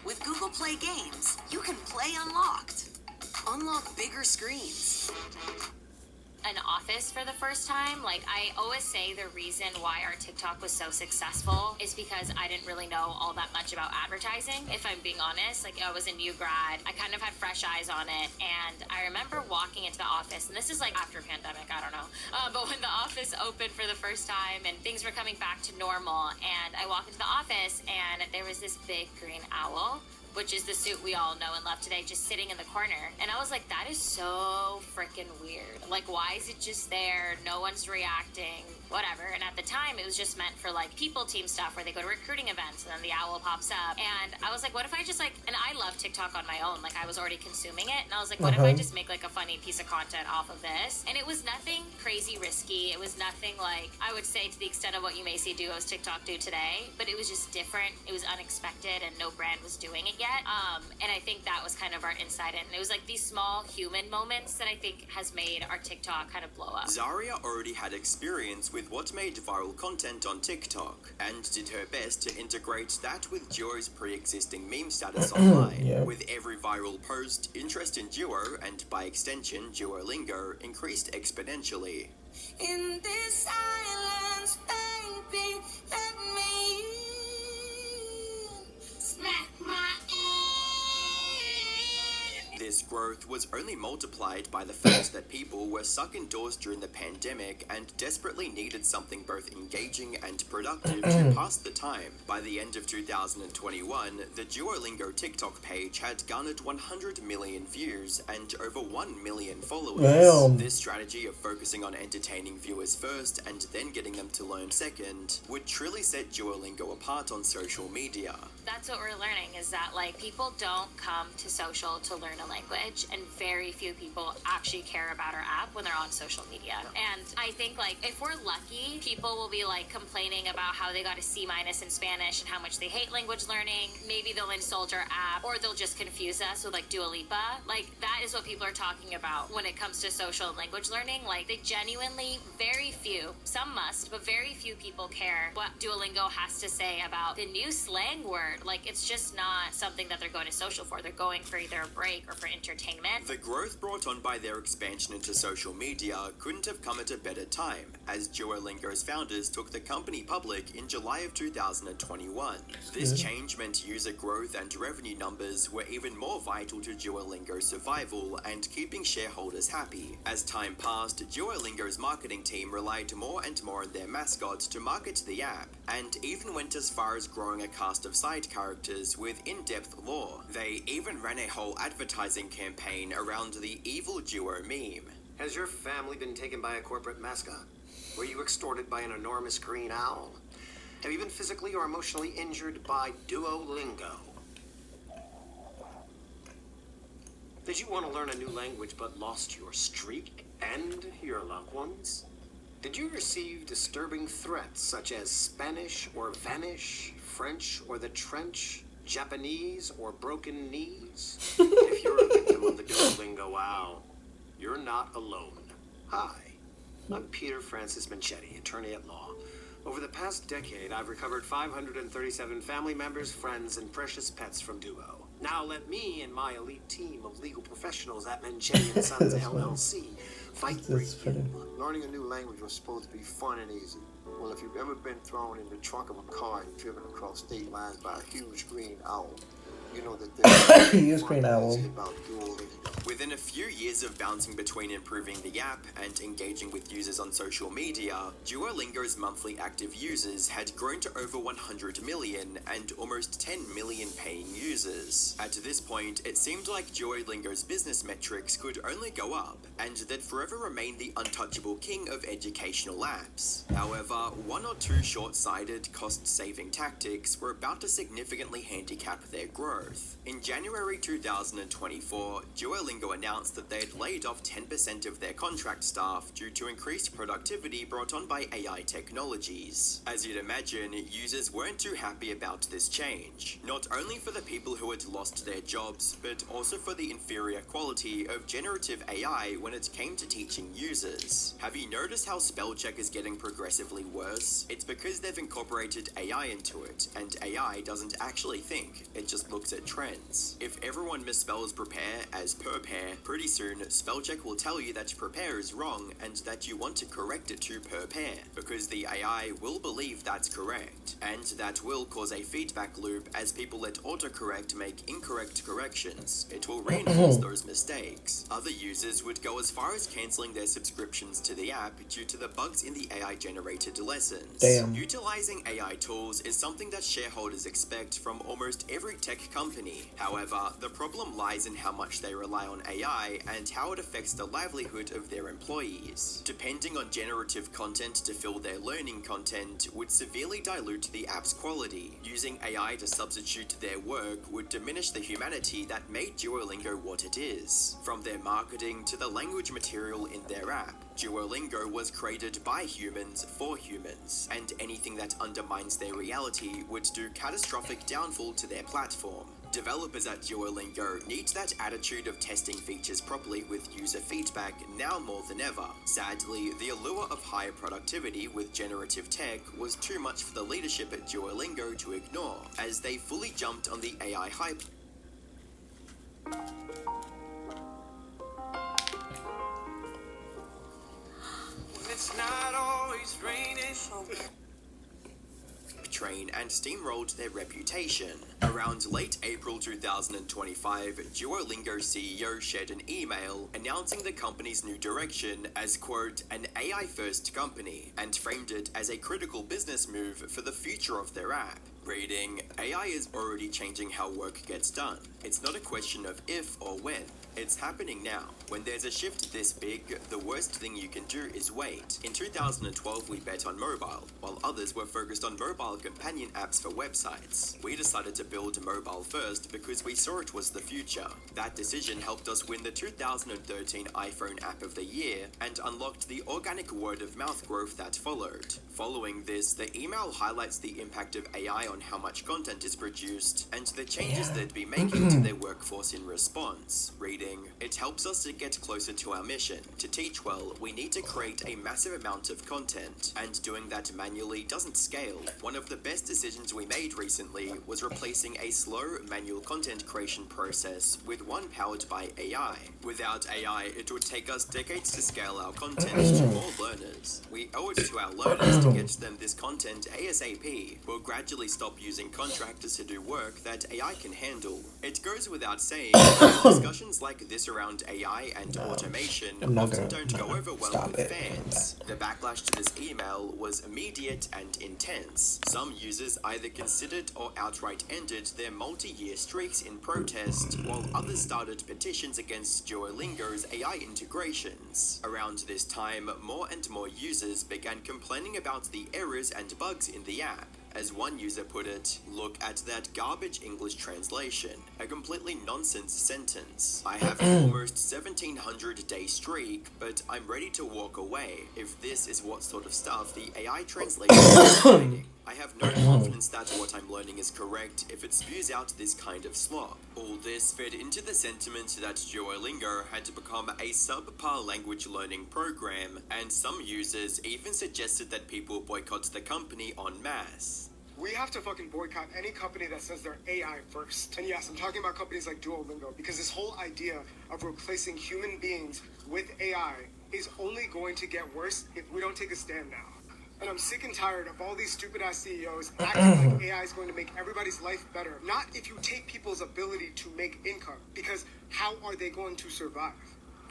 With Google Play Games, you can play unlocked. Unlock bigger screens. An office for the first time. Like, I always say the reason why our TikTok was so successful is because I didn't really know all that much about advertising, if I'm being honest. Like, I was a new grad. I kind of had fresh eyes on it. And I remember walking into the office, and this is like after pandemic, I don't know. But when the office opened for the first time and things were coming back to normal, and I walked into the office and there was this big green owl, which is the suit we all know and love today, just sitting in the corner. And I was like, that is so freaking weird. Like, why is it just there? No one's reacting, whatever. And at the time, it was just meant for like people team stuff where they go to recruiting events and then the owl pops up. And I was like, what if I just like, and I love TikTok on my own. Like, I was already consuming it. And I was like, what if I just make like a funny piece of content off of this? And it was nothing crazy risky. It was nothing like, I would say to the extent of what you may see duos TikTok do today, but it was just different. It was unexpected and no brand was doing it yet. And I think that was kind of our insight in. And it was like these small human moments that I think has made our TikTok kind of blow up. Zaria already had experience with what made viral content on TikTok and did her best to integrate that with Duo's pre-existing meme status online. Yeah. With every viral post, interest in Duo, and by extension Duolingo, increased exponentially. In this silence, baby, let me smack my This growth was only multiplied by the fact that people were stuck indoors during the pandemic and desperately needed something both engaging and productive to pass the time. By the end of 2021, the Duolingo TikTok page had garnered 100 million views and over 1 million followers. Damn. This strategy of focusing on entertaining viewers first and then getting them to learn second would truly set Duolingo apart on social media. That's what we're learning, is that like people don't come to social to learn a language, and very few people actually care about our app when they're on social media. And I think like if we're lucky, people will be like complaining about how they got a C- in Spanish and how much they hate language learning. Maybe they'll insult our app, or they'll just confuse us with like Dua Lipa. Like, that is what people are talking about when it comes to social and language learning. Like, they genuinely, very few, some must, but very few people care what Duolingo has to say about the new slang word. Like, it's just not something that they're going to social for. They're going for either a break or for entertainment. The growth brought on by their expansion into social media couldn't have come at a better time, as Duolingo's founders took the company public in July of 2021. This change meant user growth and revenue numbers were even more vital to Duolingo's survival and keeping shareholders happy. As time passed, Duolingo's marketing team relied more and more on their mascot to market the app, and even went as far as growing a cast of side characters with in-depth lore. They even ran a whole advertising campaign around the evil Duo meme. Has your family been taken by a corporate mascot? Were you extorted by an enormous green owl? Have you been physically or emotionally injured by Duolingo? Did you want to learn a new language but lost your streak and your loved ones? Did you receive disturbing threats such as Spanish or vanish, French or the trench, Japanese or broken knees? If you're a victim of the Duolingo owl, you're not alone. Hi, I'm Peter Francis Manchetti, attorney at law. Over the past decade, I've recovered 537 family members, friends, and precious pets from Duo. Now let me and my elite team of legal professionals at Manchetti & Sons LLC fight for you. Learning a new language was supposed to be fun and easy. Well, if you've ever been thrown in the trunk of a car and driven across state lines by a huge green owl, you know that there's Huge green owl. about Duolingo. Within a few years of bouncing between improving the app and engaging with users on social media, Duolingo's monthly active users had grown to over 100 million and almost 10 million paying users. At this point, it seemed like Duolingo's business metrics could only go up, and they'd forever remain the untouchable king of educational apps. However, one or two short-sighted, cost-saving tactics were about to significantly handicap their growth. In January 2024, Duolingo Duolingo announced that they had laid off 10% of their contract staff due to increased productivity brought on by AI technologies. As you'd imagine, users weren't too happy about this change, not only for the people who had lost their jobs, but also for the inferior quality of generative AI when it came to teaching users. Have you noticed how spell check is getting progressively worse? It's because they've incorporated AI into it, and AI doesn't actually think, it just looks at trends. If everyone misspells prepare as prepare, pretty soon spell check will tell you that prepare is wrong and that you want to correct it to prepare, because the AI will believe that's correct, and that will cause a feedback loop as people let autocorrect make incorrect corrections. It will reinforce those mistakes. Other users would go as far as cancelling their subscriptions to the app due to the bugs in the AI-generated lessons. Damn. Utilizing AI tools is something that shareholders expect from almost every tech company. However, the problem lies in how much they rely on AI and how it affects the livelihood of their employees. Depending on generative content to fill their learning content would severely dilute the app's quality. Using AI to substitute their work would diminish the humanity that made Duolingo what it is. From their marketing to the language material in their app, Duolingo was created by humans for humans, and anything that undermines their reality would do catastrophic downfall to their platform. Developers at Duolingo need that attitude of testing features properly with user feedback now more than ever. Sadly, the allure of higher productivity with generative tech was too much for the leadership at Duolingo to ignore, as they fully jumped on the AI hype. It's not always raining. Train and steamrolled their reputation. Around late April 2025, Duolingo CEO shared an email announcing the company's new direction as, quote, an AI-first company, and framed it as a critical business move for the future of their app. Reading, AI is already changing how work gets done. It's not a question of if or when. It's happening now. When there's a shift this big, the worst thing you can do is wait. In 2012, we bet on mobile, while others were focused on mobile companion apps for websites. We decided to build mobile first because we saw it was the future. That decision helped us win the 2013 iPhone App of the Year and unlocked the organic word-of-mouth growth that followed. Following this, the email highlights the impact of AI on how much content is produced and the changes they'd be making to their workforce in response. Reading, it helps us to get closer to our mission. To teach well, we need to create a massive amount of content, and doing that manually doesn't scale. One of the best decisions we made recently was replacing a slow manual content creation process with one powered by AI. Without AI, it would take us decades to scale our content to more learners. We owe it to our learners to get them this content ASAP. We'll gradually stop using contractors to do work that AI can handle. It goes without saying, discussions like this around AI and automation often don't go over well with fans. The backlash to this email was immediate and intense. Some users either considered or outright ended their multi-year streaks in protest, while others started petitions against Duolingo's AI integrations. Around this time, more and more users began complaining about the errors and bugs in the app. As one user put it, look at that garbage English translation. A completely nonsense sentence. I have an almost 1700-day streak, but I'm ready to walk away if this is what sort of stuff the AI translation is providing. I have no confidence that what I'm learning is correct if it spews out this kind of slop. All this fed into the sentiment that Duolingo had to become a subpar language learning program, and some users even suggested that people boycott the company en masse. We have to fucking boycott any company that says they're AI first. And yes, I'm talking about companies like Duolingo, because this whole idea of replacing human beings with AI is only going to get worse if we don't take a stand now. And I'm sick and tired of all these stupid-ass CEOs acting like AI is going to make everybody's life better. Not if you take people's ability to make income, because how are they going to survive?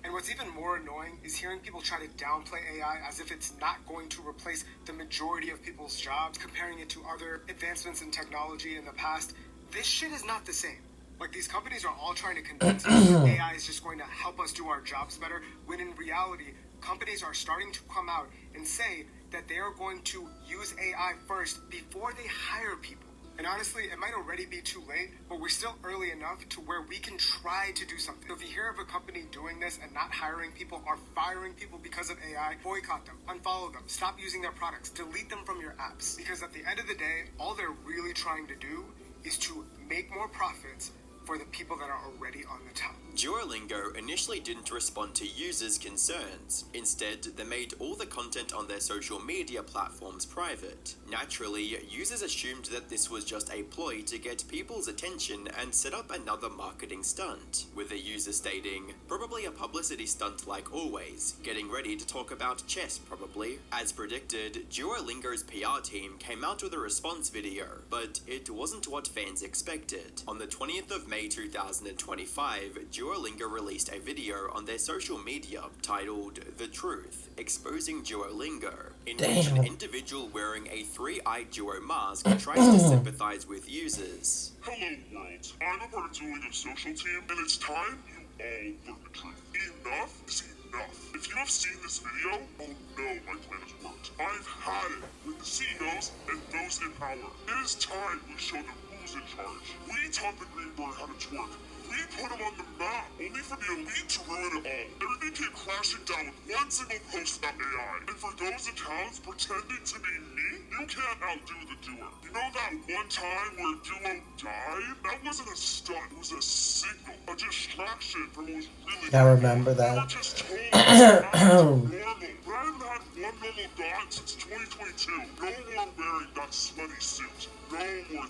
And what's even more annoying is hearing people try to downplay AI as if it's not going to replace the majority of people's jobs, comparing it to other advancements in technology in the past. This shit is not the same. Like, these companies are all trying to convince us that AI is just going to help us do our jobs better, when in reality, companies are starting to come out and say that they are going to use AI first before they hire people. And honestly, it might already be too late, but we're still early enough to where we can try to do something. So if you hear of a company doing this and not hiring people or firing people because of AI, boycott them, unfollow them, stop using their products, delete them from your apps. Because at the end of the day, all they're really trying to do is to make more profits for the people that are already on the top. Duolingo initially didn't respond to users' concerns. Instead, they made all the content on their social media platforms private. Naturally, users assumed that this was just a ploy to get people's attention and set up another marketing stunt, with the user stating, "Probably a publicity stunt like always, getting ready to talk about chess probably." As predicted, Duolingo's PR team came out with a response video, but it wasn't what fans expected. On the 20th of May 2025, Duolingo released a video on their social media titled "The Truth, Exposing Duolingo," in which an individual wearing a three-eyed Duo mask tries to sympathize with users. Hello, world. I'm a part of Duolingo's social team, and it's time you all learn the truth. Enough is enough. If you have seen this video, oh no, my plan has worked. I've had it with the CEOs and those in power. It is time we show them who's in charge. We taught the green bird how to twerk. We put him on the map, only for the elite to ruin it all. Everything came crashing down with one single post about AI. And for those accounts pretending to be me, you can't outdo the doer. You know that one time where Duo died? That wasn't a stunt, it was a signal, a distraction from what was really I remember that. We were just told it's normal. But I haven't had one normal dot since 2022. No more wearing that slutty suit. No more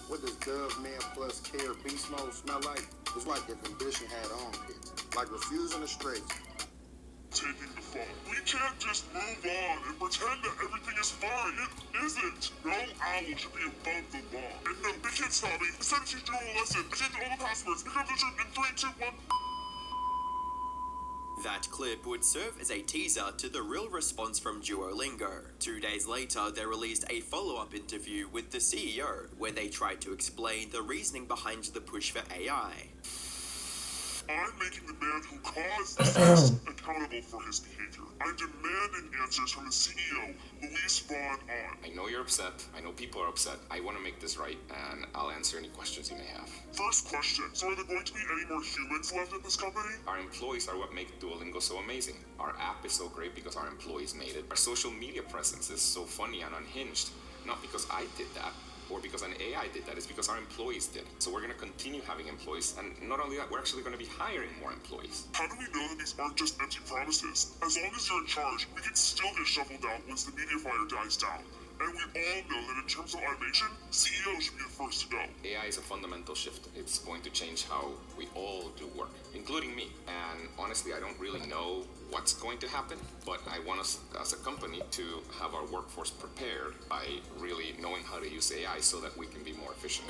What does Dove Man plus Care Beast Mode smell like? It's like the condition had on it. Like refusing to straight. taking the fall. We can't just move on and pretend that everything is fine. It isn't. No owl should be above the law. And no, they can't stop me. It's time to teach you all a lesson. I changed all the passwords. Here comes the truth in 3, 2, 1. That clip would serve as a teaser to the real response from Duolingo. 2 days later, they released a follow-up interview with the CEO, where they tried to explain the reasoning behind the push for AI. I'm making the man who caused this mess accountable for his behavior. I'm demanding answers from the CEO, Luis Von On. I know you're upset. I know people are upset. I want to make this right, and I'll answer any questions you may have. First question. So are there going to be any more humans left at this company? Our employees are what make Duolingo so amazing. Our app is so great because our employees made it. Our social media presence is so funny and unhinged. Not because I did that, or because an AI did that, it's because our employees did. So we're going to continue having employees, and not only that, we're actually going to be hiring more employees. How do we know that these aren't just empty promises? As long as you're in charge, we can still get shuffled out once the media fire dies down. And we all know that in terms of automation, CEO should be the first to go. AI is a fundamental shift. It's going to change how we all do work, including me. And honestly, I don't really know what's going to happen, but I want us as a company to have our workforce prepared by really knowing how to use AI so that we can be more efficient.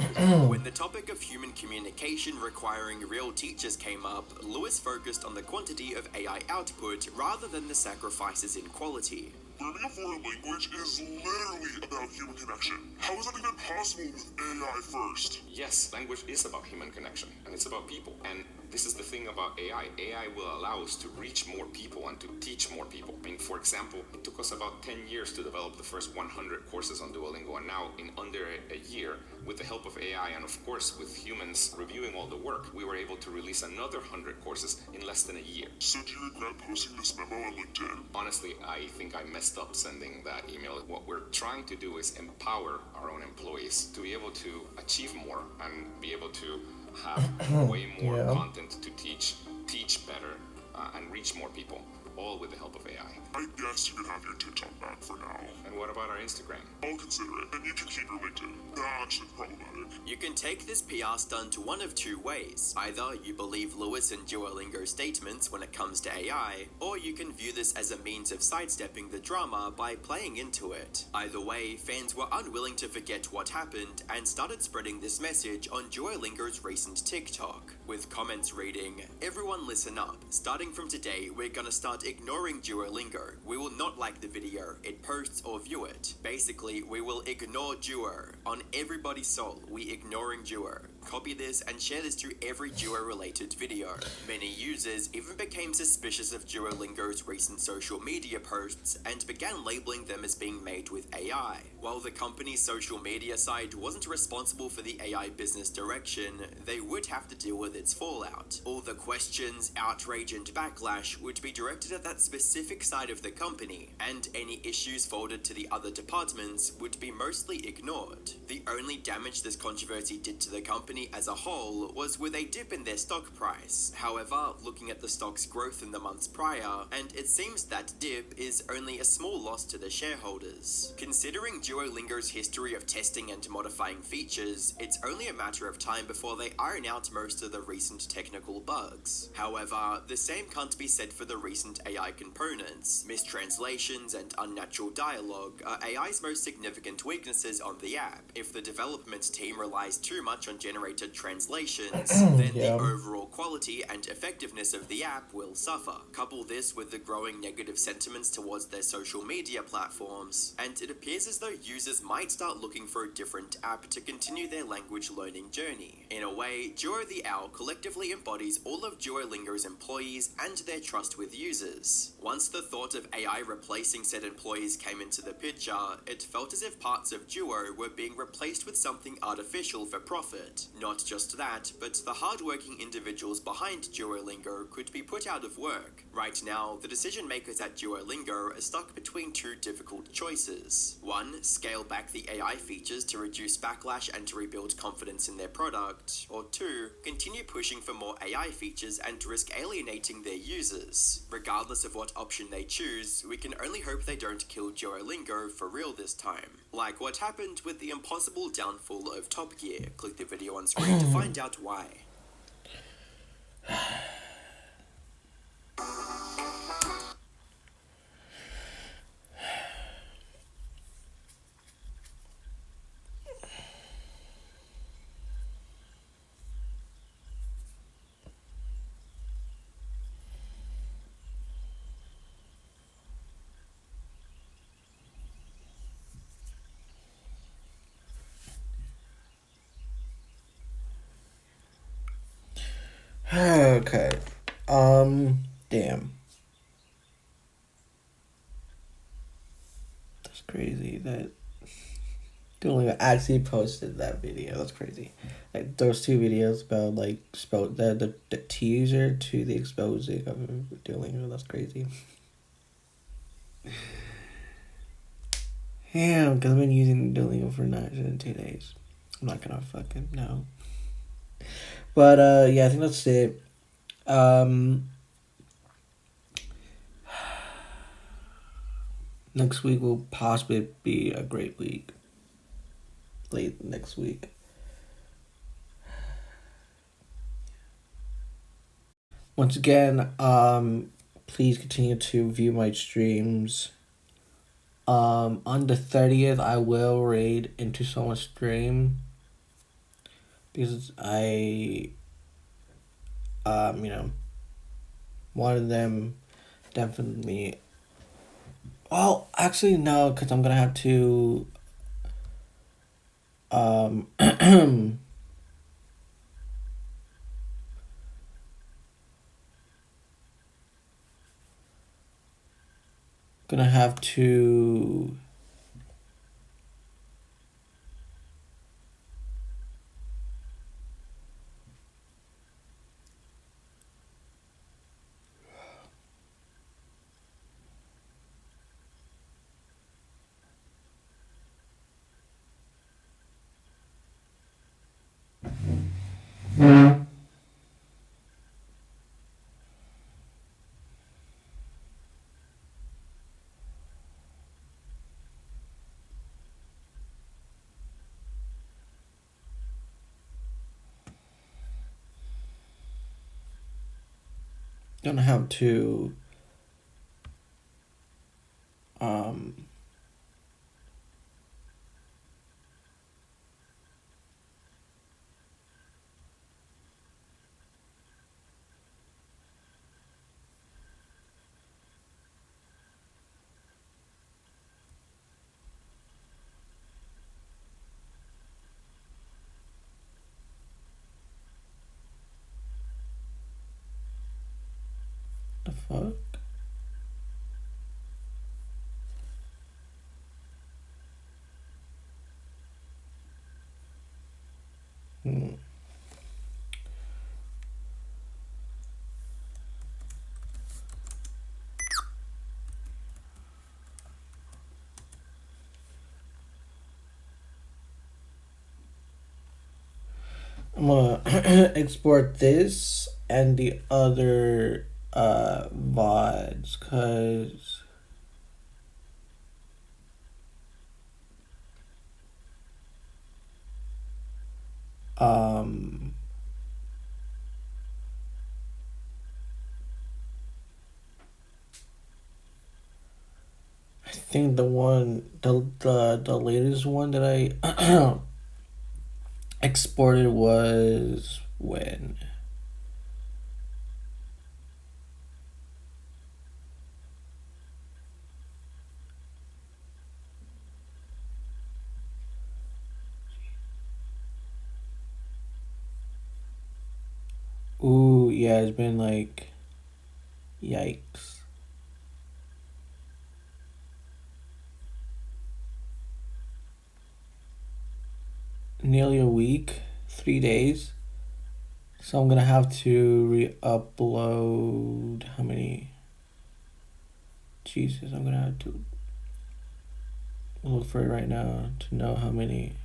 When the topic of human communication requiring real teachers came up, Lewis focused on the quantity of AI output rather than the sacrifices in quality. Learning a foreign language is literally about human connection. How is that even possible with AI first? Yes, language is about human connection, and it's about people. And this is the thing about AI. AI will allow us to reach more people and to teach more people. I mean, for example, it took us about 10 years to develop the first 100 courses on Duolingo, and now in under a year, with the help of AI and of course with humans reviewing all the work, we were able to release another 100 courses in less than a year. So do you regret posting this memo on LinkedIn? Honestly, I think I messed up sending that email. What we're trying to do is empower our own employees to be able to achieve more and be able to have way more content to teach better, and reach more people, all with the help of AI. I guess you can have your TikTok back for now. And what about our Instagram? I'll consider it, and you can keep your LinkedIn. That's problematic. You can take this PR stunt one of two ways. Either you believe Lewis and Duolingo's statements when it comes to AI, or you can view this as a means of sidestepping the drama by playing into it. Either way, fans were unwilling to forget what happened and started spreading this message on Duolingo's recent TikTok, with comments reading, "Everyone listen up. Starting from today, we're gonna start ignoring Duolingo. We will not like the video, it posts or view it. Basically, we will ignore Duo. On everybody's soul, we ignoring Duo. Copy this and share this to every Duo-related video." Many users even became suspicious of Duolingo's recent social media posts and began labeling them as being made with AI. While the company's social media side wasn't responsible for the AI business direction, they would have to deal with its fallout. All the questions, outrage, and backlash would be directed at that specific side of the company, and any issues forwarded to the other departments would be mostly ignored. The only damage this controversy did to the company as a whole was with a dip in their stock price. However, looking at the stock's growth in the months prior, and it seems that dip is only a small loss to the shareholders. Considering Duolingo's history of testing and modifying features, it's only a matter of time before they iron out most of the recent technical bugs. However, the same can't be said for the recent AI components. Mistranslations and unnatural dialogue are AI's most significant weaknesses on the app. If the development team relies too much on generated translations, then the overall quality and effectiveness of the app will suffer. Couple this with the growing negative sentiments towards their social media platforms, and it appears as though users might start looking for a different app to continue their language learning journey. In a way, Duo the Owl collectively embodies all of Duolingo's employees and their trust with users. Once the thought of AI replacing said employees came into the picture, it felt as if parts of Duo were being replaced with something artificial for profit. Not just that, but the hardworking individuals behind Duolingo could be put out of work. Right now, the decision makers at Duolingo are stuck between two difficult choices. One, scale back the AI features to reduce backlash and to rebuild confidence in their product. Or two, continue pushing for more AI features and risk alienating their users. Regardless of what option they choose, we can only hope they don't kill Duolingo for real this time. Like what happened with the impossible downfall of Top Gear. Click the video on screen to find out why. Okay. Damn. That's crazy that Duolingo actually posted that video. That's crazy. Like those two videos about like the teaser to the exposing of Duolingo. That's crazy. Damn, because I've been using Duolingo for 2 days. I'm not gonna fucking know. But yeah, I think that's it. Next week will possibly be a great week. Late next week. Once again, please continue to view my streams. On the 30th, I will raid into someone's stream because I, one of them definitely. Oh, actually no, because I'm gonna have to. Gonna have to. Gonna have to. The fuck? I'm gonna export this and the other VODs, cause um I think the latest one that I exported was when. Ooh, yeah, it's been like, yikes. Nearly a week, 3 days. So I'm gonna have to re-upload how many? Jesus, I'm gonna have to look for it right now to know how many.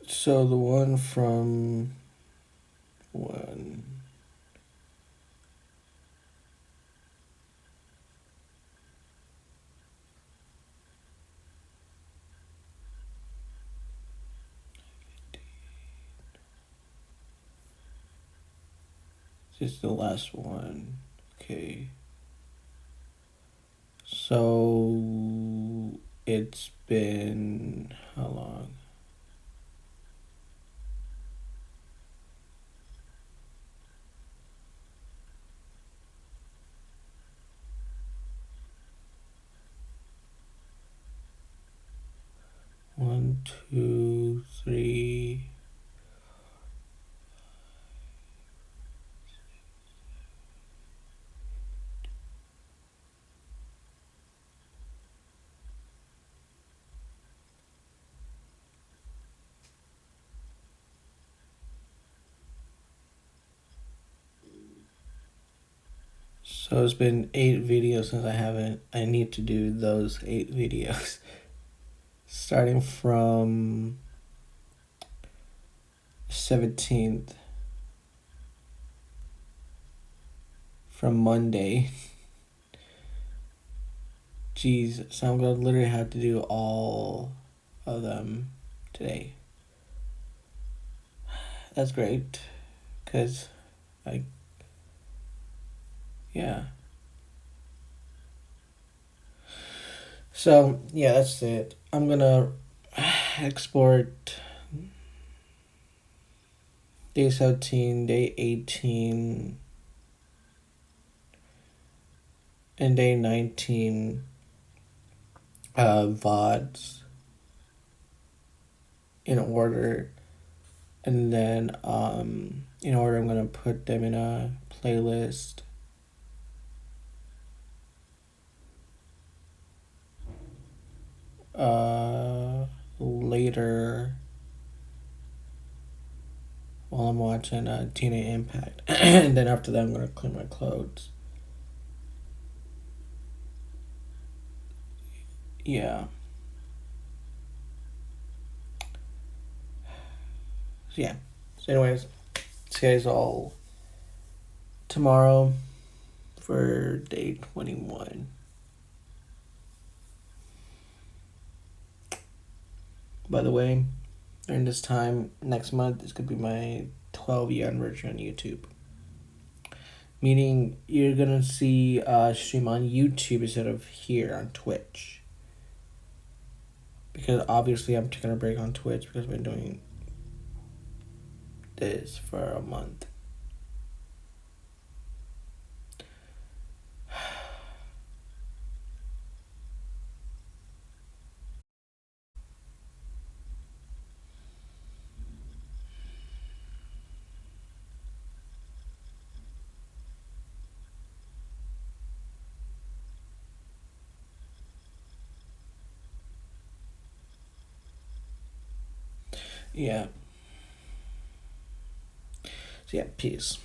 So the one from when? This is the last one. Okay. So it's been how long? One, two, three. So it's been 8 videos since I need to do those 8 videos. Starting from 17th, from Monday. Jeez, so I'm gonna literally have to do all of them today. That's great, cause yeah. So yeah, that's it. I'm gonna export day 17, day 18, and day 19 VODs in order, and then in order I'm gonna put them in a playlist. Later while I'm watching TNA Impact, and then after that I'm gonna clean my clothes. Yeah. So yeah. So anyways, see guys all tomorrow for day 21. By the way, during this time next month is gonna be my 12-year anniversary on YouTube. Meaning you're gonna see stream on YouTube instead of here on Twitch. Because obviously I'm taking a break on Twitch because I've been doing this for a month. Yeah. So yeah, peace.